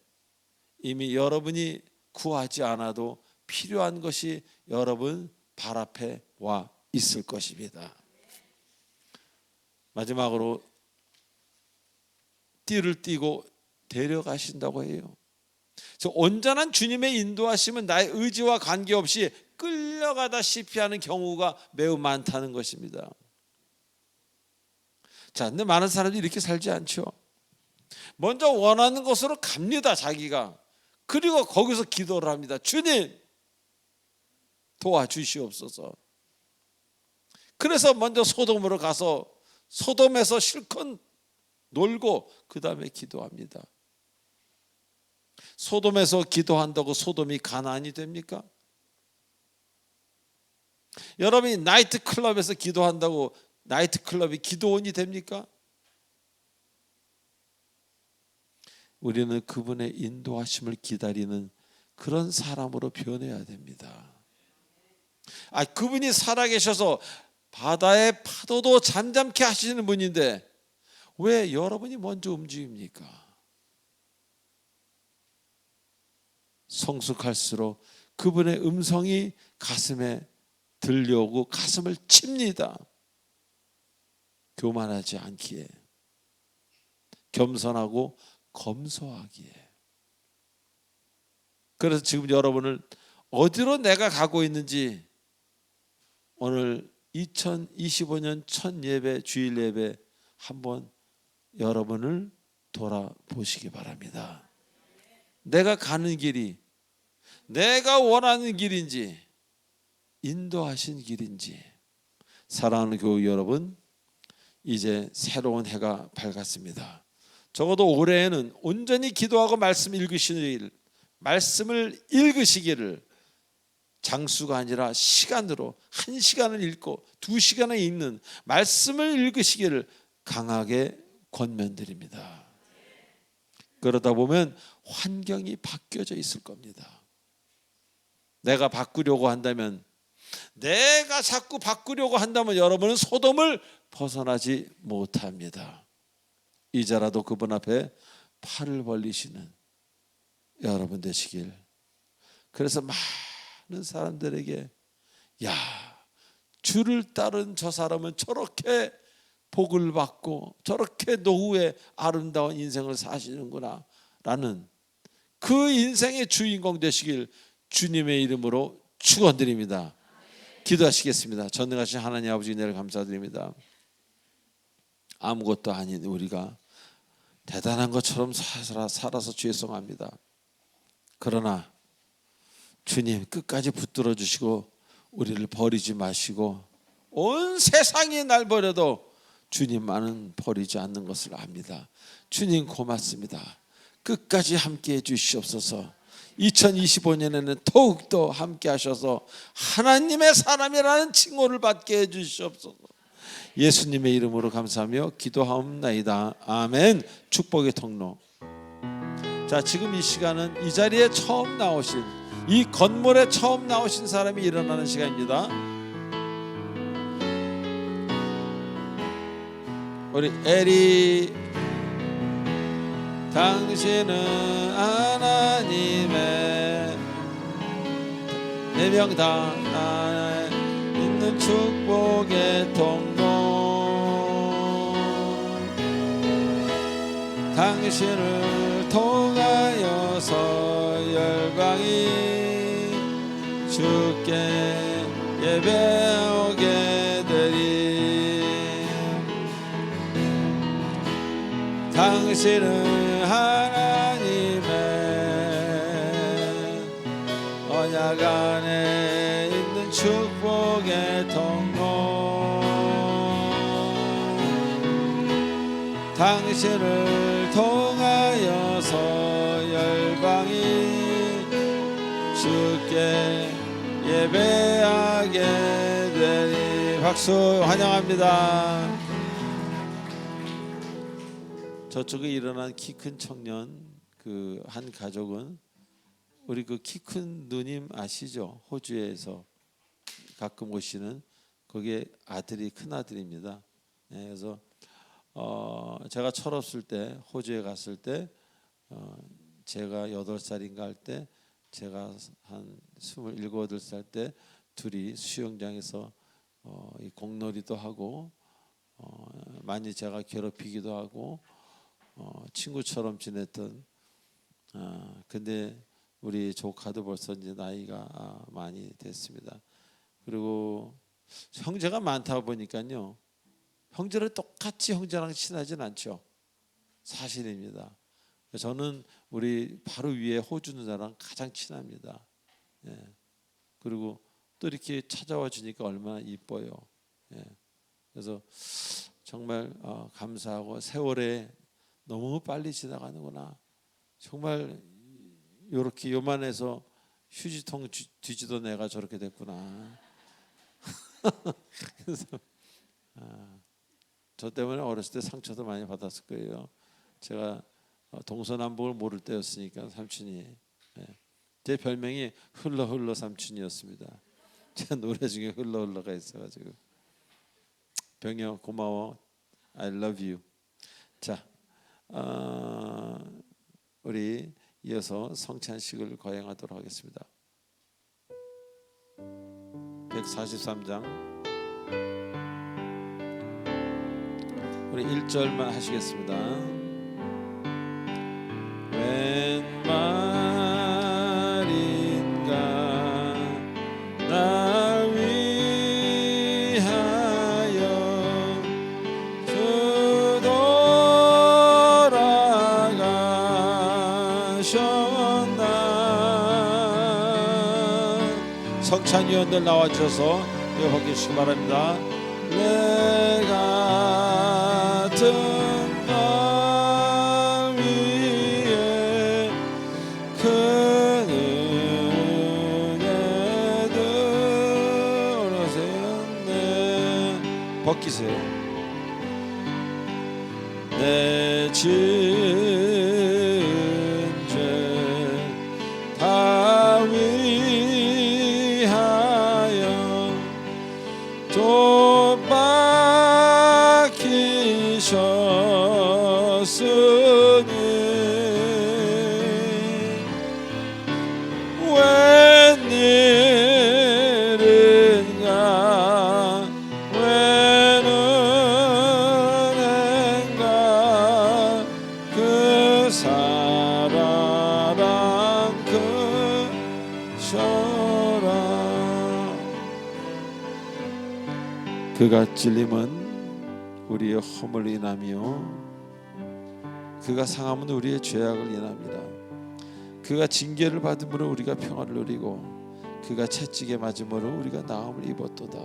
이미 여러분이 구하지 않아도 필요한 것이 여러분 발 앞에 와 있을 것입니다. 마지막으로 띠를 띠고 데려가신다고 해요. 온전한 주님의 인도하심은 나의 의지와 관계없이 끌려가다시피 하는 경우가 매우 많다는 것입니다. 자, 근데 많은 사람들이 이렇게 살지 않죠. 먼저 원하는 곳으로 갑니다, 자기가. 그리고 거기서 기도를 합니다. 주님, 도와주시옵소서. 그래서 먼저 소돔으로 가서 소돔에서 실컷 놀고 그 다음에 기도합니다. 소돔에서 기도한다고 소돔이 가나안이 됩니까? 여러분이 나이트클럽에서 기도한다고 나이트클럽이 기도원이 됩니까? 우리는 그분의 인도하심을 기다리는 그런 사람으로 변해야 됩니다. 그분이 살아계셔서 바다의 파도도 잠잠케 하시는 분인데 왜 여러분이 먼저 움직입니까? 성숙할수록 그분의 음성이 가슴에 들려오고 가슴을 칩니다. 교만하지 않기에, 겸손하고 검소하기에. 그래서 지금 여러분을 어디로 내가 가고 있는지 오늘 2025년 첫 예배, 주일 예배 한번 여러분을 돌아보시기 바랍니다. 내가 가는 길이 내가 원하는 길인지 인도하신 길인지. 사랑하는 교우 여러분, 이제 새로운 해가 밝았습니다. 적어도 올해에는 온전히 기도하고 말씀을 읽으시기를 장수가 아니라 시간으로 1시간을 읽고 2시간을 읽는 말씀을 읽으시기를 강하게 권면드립니다. 그러다 보면 환경이 바뀌어져 있을 겁니다. 내가 바꾸려고 한다면, 내가 자꾸 바꾸려고 한다면 여러분은 소돔을 벗어나지 못합니다. 이제라도 그분 앞에 팔을 벌리시는 여러분 되시길. 그래서 많은 사람들에게 야, 주를 따른 저 사람은 저렇게 복을 받고 저렇게 노후에 아름다운 인생을 사시는구나 라는 그 인생의 주인공 되시길 주님의 이름으로 축원드립니다. 기도하시겠습니다. 전능하신 하나님 아버지, 은혜를 감사드립니다. 아무것도 아닌 우리가 대단한 것처럼 살아서 죄송합니다. 그러나 주님 끝까지 붙들어 주시고 우리를 버리지 마시고 온 세상이 날 버려도 주님만은 버리지 않는 것을 압니다. 주님 고맙습니다. 끝까지 함께해 주시옵소서. 2025년에는 더욱더 함께 하셔서 하나님의 사람이라는 칭호를 받게 해 주시옵소서. 예수님의 이름으로 감사하며 기도하옵나이다. 아멘. 축복의 통로. 자, 지금 이 시간은 이 자리에 처음 나오신, 이 건물에 처음 나오신 사람이 일어나는 시간입니다. 우리 에리, 당신은 하나님의 네 명 다 있는 축복의 통로. 당신을 통하여서 열방이 주께 예배하게 되리. 당신은 하나님의 언약 안에 있는 축복의 통로. 당신을 통하여서 열방이 주께 예배하게 되리. 박수 환영합니다. 저쪽에 일어난 키 큰 청년 그 한 가족은 우리 그 키 큰 누님 아시죠? 호주에서 가끔 오시는 거기에 아들이 큰 아들입니다. 그래서 제가 철없을 때 호주에 갔을 때 제가 8살인가 할 때 제가 한 27, 8살 때 둘이 수영장에서 이 공놀이도 하고 많이 제가 괴롭히기도 하고 친구처럼 지냈던 근데 우리 조카도 벌써 이제 나이가 많이 됐습니다. 그리고 형제가 많다 보니까요. 형제를 똑같이 형제랑 친하진 않죠. 사실입니다. 저는 우리 바로 위에 호주 누나랑 가장 친합니다. 예. 그리고 또 이렇게 찾아와 주니까 얼마나 이뻐요. 예. 그래서 정말 감사하고 세월에 너무 빨리 지나가는구나. 정말 이렇게 요만해서 휴지통 뒤지던 애가 저렇게 됐구나. 그래서 저 때문에 어렸을 때 상처도 많이 받았을 거예요. 제가 동서남북을 모를 때였으니까 삼촌이 제 별명이 흘러 삼촌이었습니다. 제 노래 중에 흘러가 있어가지고 병여 고마워 I love you. 자 우리 이어서 성찬식을 거행하도록 하겠습니다. 143장 우리 1절만 하시겠습니다. 웬 말인가 나 위하여 주 돌아가셨나. 성찬위원들 나와주셔서 여호와께 주시기 바랍니다. 내 같은 마음 위에 큰 은혜들 오르셨네. 벗기세요. 내 지은 죄 다 위하여 좁박히셨으니 웬일인가 웬 은혜인가 그 사랑랑 크셔라. 그가 찔림은 우리의 허물 인하며 그가 상함은 우리의 죄악을 인합니다. 그가 징계를 받음으로 우리가 평화를 누리고 그가 채찍에 맞음으로 우리가 나음을 입었도다.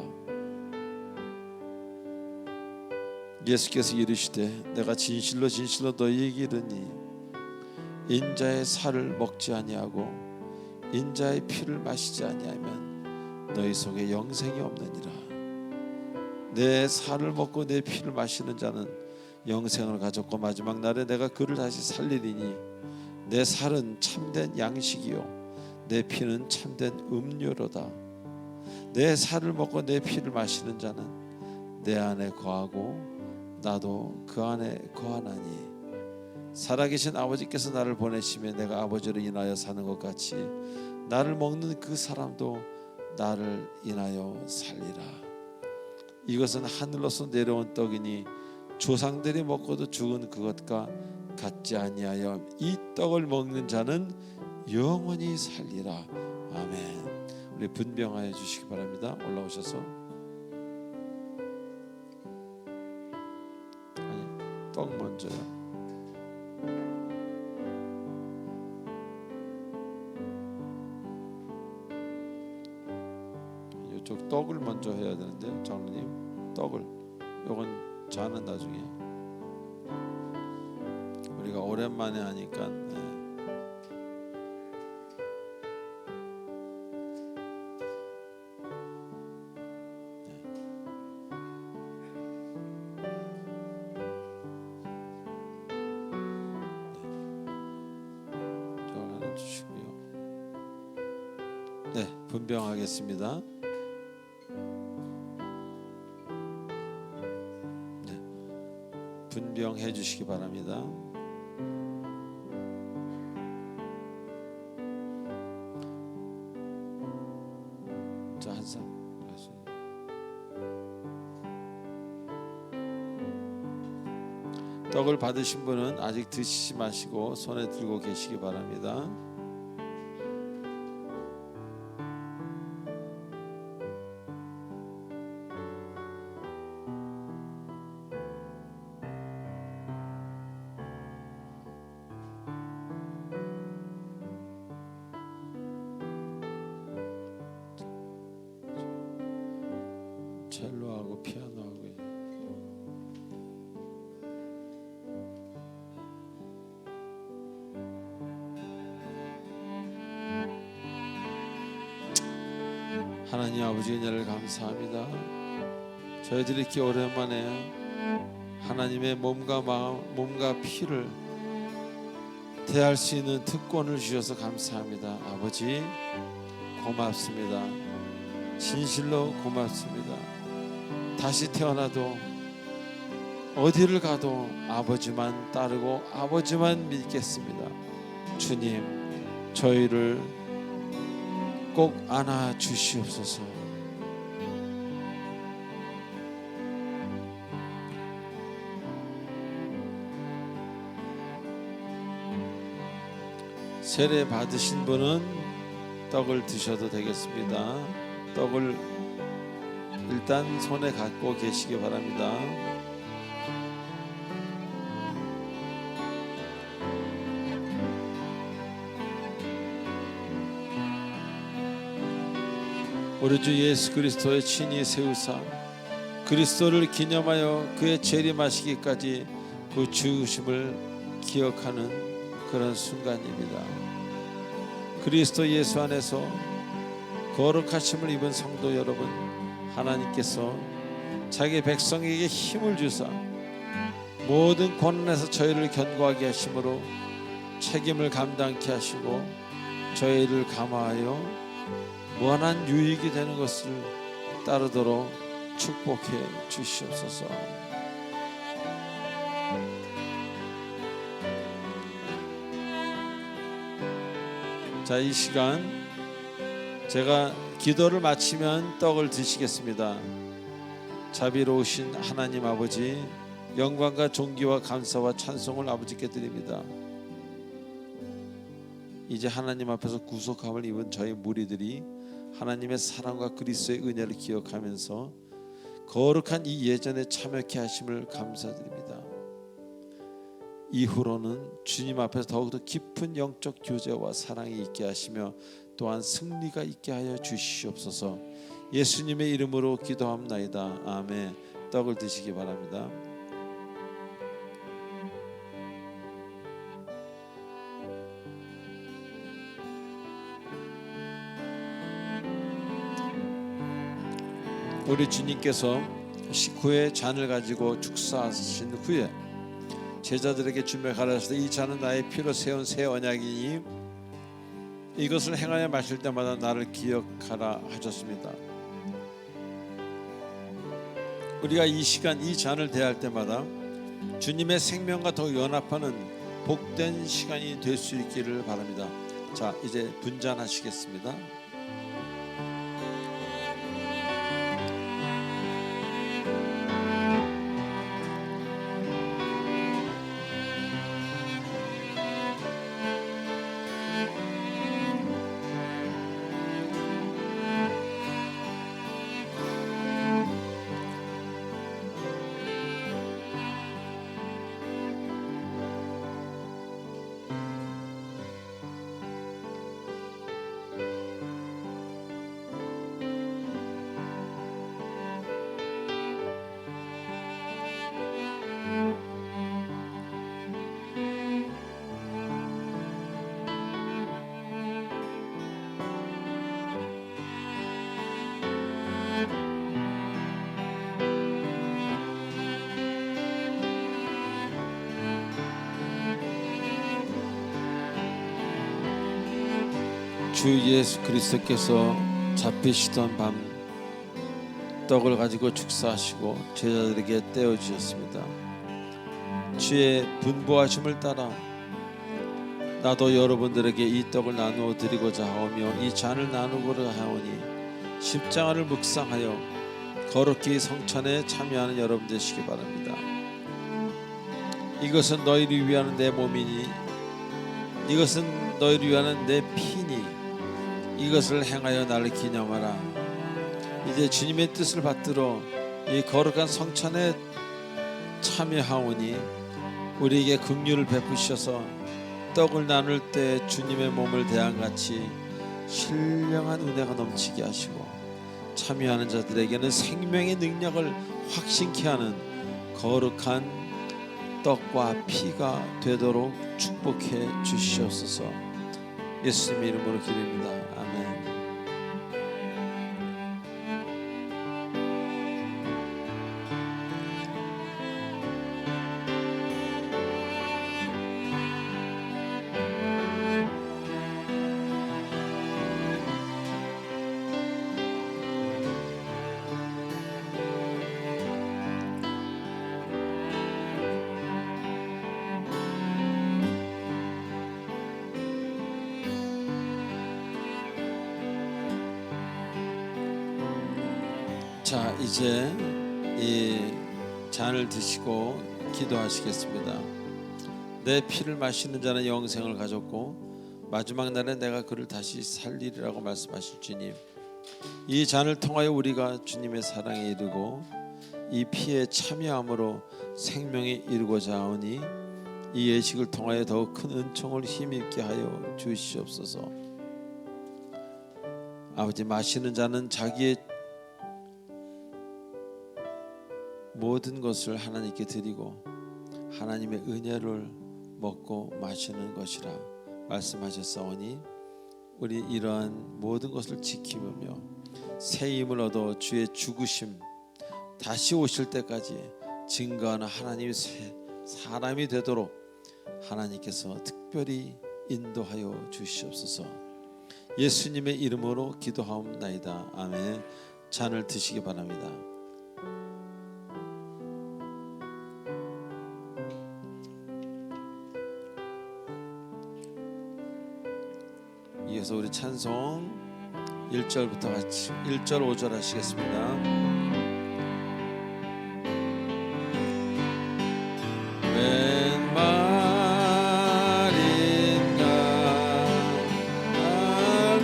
예수께서 이르시되 내가 진실로 진실로 너희에게 이르니 인자의 살을 먹지 아니하고 인자의 피를 마시지 아니하면 너희 속에 영생이 없느니라. 내 살을 먹고 내 피를 마시는 자는 영생을 가졌고 마지막 날에 내가 그를 다시 살리리니 내 살은 참된 양식이요 내 피는 참된 음료로다. 내 살을 먹고 내 피를 마시는 자는 내 안에 거하고 나도 그 안에 거하나니 살아계신 아버지께서 나를 보내시며 내가 아버지를 인하여 사는 것 같이 나를 먹는 그 사람도 나를 인하여 살리라. 이것은 하늘로서 내려온 떡이니 조상들이 먹고도 죽은 그것과 같지 아니하여 이 떡을 먹는 자는 영원히 살리라. 아멘. 우리 분병하여 주시기 바랍니다. 올라오셔서 떡 먼저요. 이쪽 떡을 먼저 해야 되는데 장로님 떡을 요건 자는 나중에 우리가 오랜만에 하니까 네, 분병하겠습니다. 네, 분병해 주시기 바랍니다. 자, 한 상. 떡을 받으신 분은 아직 드시지 마시고 손에 들고 계시기 바랍니다. 첼로하고 피아노하고 하나님 아버지 은혜를 감사합니다. 저희들이 이렇게 오랜만에 하나님의 몸과 마음, 몸과 피를 대할 수 있는 특권을 주셔서 감사합니다. 아버지 고맙습니다. 진실로 고맙습니다. 다시 태어나도 어디를 가도 아버지만 따르고 아버지만 믿겠습니다. 주님, 저희를 꼭 안아 주시옵소서. 세례 받으신 분은 떡을 드셔도 되겠습니다. 떡을 일단 손에 갖고 계시기 바랍니다. 우리 주 예수 그리스도의 친히 세우사 그리스도를 기념하여 그의 재림하시기까지 그 죽으심을 기억하는 그런 순간입니다. 그리스도 예수 안에서 거룩하심을 입은 성도 여러분, 하나님께서 자기 백성에게 힘을 주사 모든 고난에서 저희를 견고하게 하심으로 책임을 감당케 하시고 저희를 감화하여 무한한 유익이 되는 것을 따르도록 축복해 주시옵소서. 자, 이 시간 제가 기도를 마치면 떡을 드시겠습니다. 자비로우신 하나님 아버지, 영광과 존귀와 감사와 찬송을 아버지께 드립니다. 이제 하나님 앞에서 구속함을 입은 저희 무리들이 하나님의 사랑과 그리스도의 은혜를 기억하면서 거룩한 이 예전에 참여케 하심을 감사드립니다. 이후로는 주님 앞에서 더욱더 깊은 영적 교제와 사랑이 있게 하시며 또한 승리가 있게 하여 주시옵소서. 예수님의 이름으로 기도합나이다. 아멘. 떡을 드시기 바랍니다. 우리 주님께서 식후에 잔을 가지고 축사하신 후에 제자들에게 주며 가라사대 이 잔은 나의 피로 세운 새 언약이니 이것을 행하여 마실 때마다 나를 기억하라 하셨습니다. 우리가 이 시간 이 잔을 대할 때마다 주님의 생명과 더 연합하는 복된 시간이 될 수 있기를 바랍니다. 자, 이제 분잔하시겠습니다. 주 예수 그리스도께서 잡히시던 밤 떡을 가지고 축사하시고 제자들에게 떼어 주셨습니다. 주의 분부하심을 따라 나도 여러분들에게 이 떡을 나누어 드리고자 하오며 이 잔을 나누고자 하오니 십자가를 묵상하여 거룩히 성찬에 참여하는 여러분 되시기 바랍니다. 이것은 너희를 위하는 내 몸이니 이것은 너희를 위하는 내 피니 이것을 행하여 나를 기념하라. 이제 주님의 뜻을 받들어 이 거룩한 성찬에 참여하오니 우리에게 긍휼을 베푸셔서 떡을 나눌 때 주님의 몸을 대한같이 신령한 은혜가 넘치게 하시고 참여하는 자들에게는 생명의 능력을 확신케 하는 거룩한 떡과 피가 되도록 축복해 주시옵소서. 예수님의 이름으로 기도합니다. 아멘. 자, 이제 이 잔을 드시고 기도하시겠습니다. 내 피를 마시는 자는 영생을 가졌고 마지막 날에 내가 그를 다시 살리리라고 말씀하실 주님, 이 잔을 통하여 우리가 주님의 사랑에 이르고 이 피에 참여함으로 생명에 이르고자 하오니 이 예식을 통하여 더욱 큰 은총을 힘입게 하여 주시옵소서. 아버지, 마시는 자는 자기의 모든 것을 하나님께 드리고 하나님의 은혜를 먹고 마시는 것이라 말씀하셨사오니 우리 이러한 모든 것을 지키며 새 힘을 얻어 주의 죽으심 다시 오실 때까지 증거하는 하나님의 새 사람이 되도록 하나님께서 특별히 인도하여 주시옵소서. 예수님의 이름으로 기도하옵나이다. 아멘. 잔을 드시기 바랍니다. 이어서 우리 찬송 1절부터 같이 1절 5절 하시겠습니다. 웬 말인가 날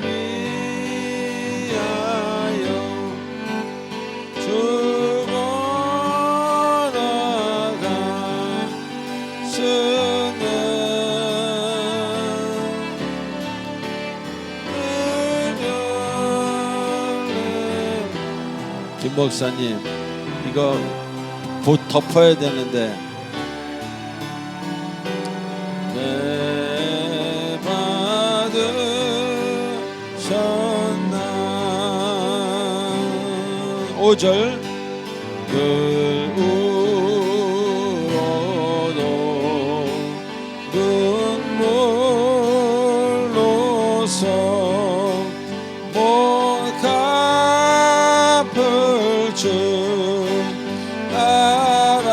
위하여 죽어나가시는 김 목사님, 이거 곧 덮어야 되는데 내 받으셨나 5절 늘 울어도 눈물로서 못 갚을 줄 알아.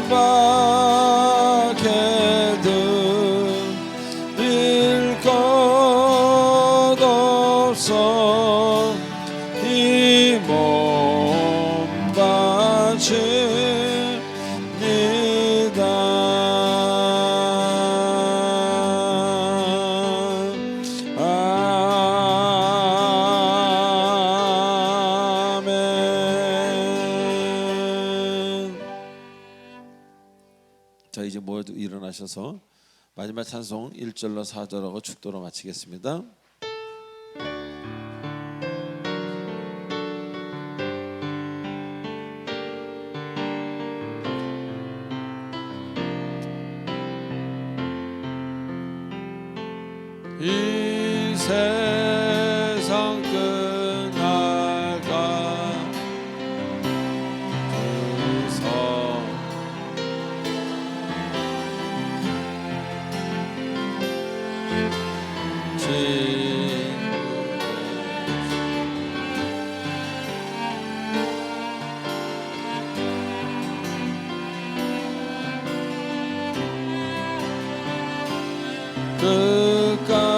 몸밖에 드릴 것 없어 이 몸 바칩니다. 자, 이제 모두 일어나셔서 마지막 찬송 1절로 4절하고 축도로 마치겠습니다. 이 세상 끝날까 주서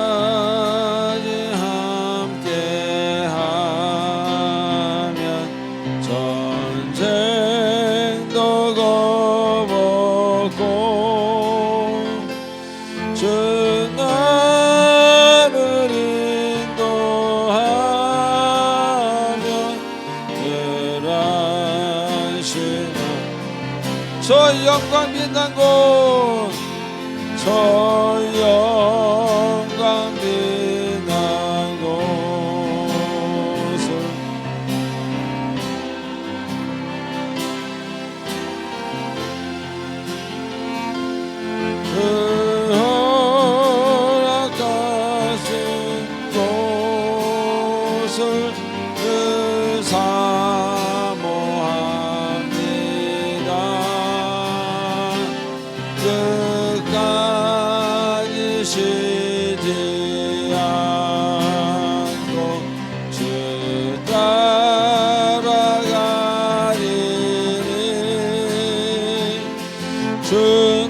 끝까지 함께하면 전쟁도 겁없고 주 나를 인도하면 늘 안심하 저 영광 빛난 곳 저 영광 빛난 곳을 그 허락하신 곳을 그 사모합니다. 끝까지 쉬지 않고 주 따라가리니 주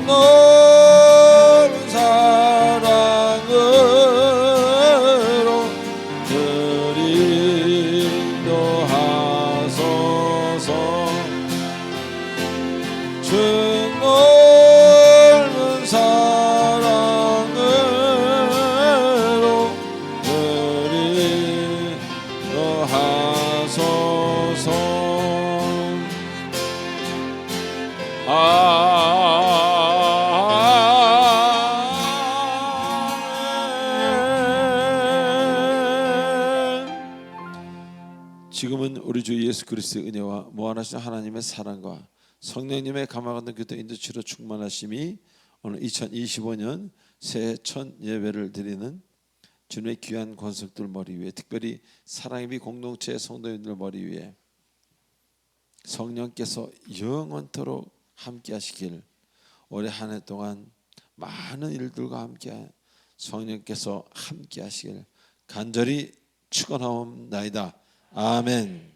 높은 사랑으로 늘 인도하소서. 주 넓은 사랑으로 늘 인도하소서. 지금은 우리 주 예수 그리스도의 은혜와 무한하신 하나님의 사랑과 성령님의 감화같은 교통 인도치료 충만하심이 오늘 2025년 새해 첫 예배를 드리는 주님의 귀한 권속들 머리 위에, 특별히 사랑예비 공동체 성도님들 머리 위에 성령께서 영원토록 함께 하시길, 올해 한 해 동안 많은 일들과 함께 성령께서 함께 하시길 간절히 축원하옵나이다. 아멘.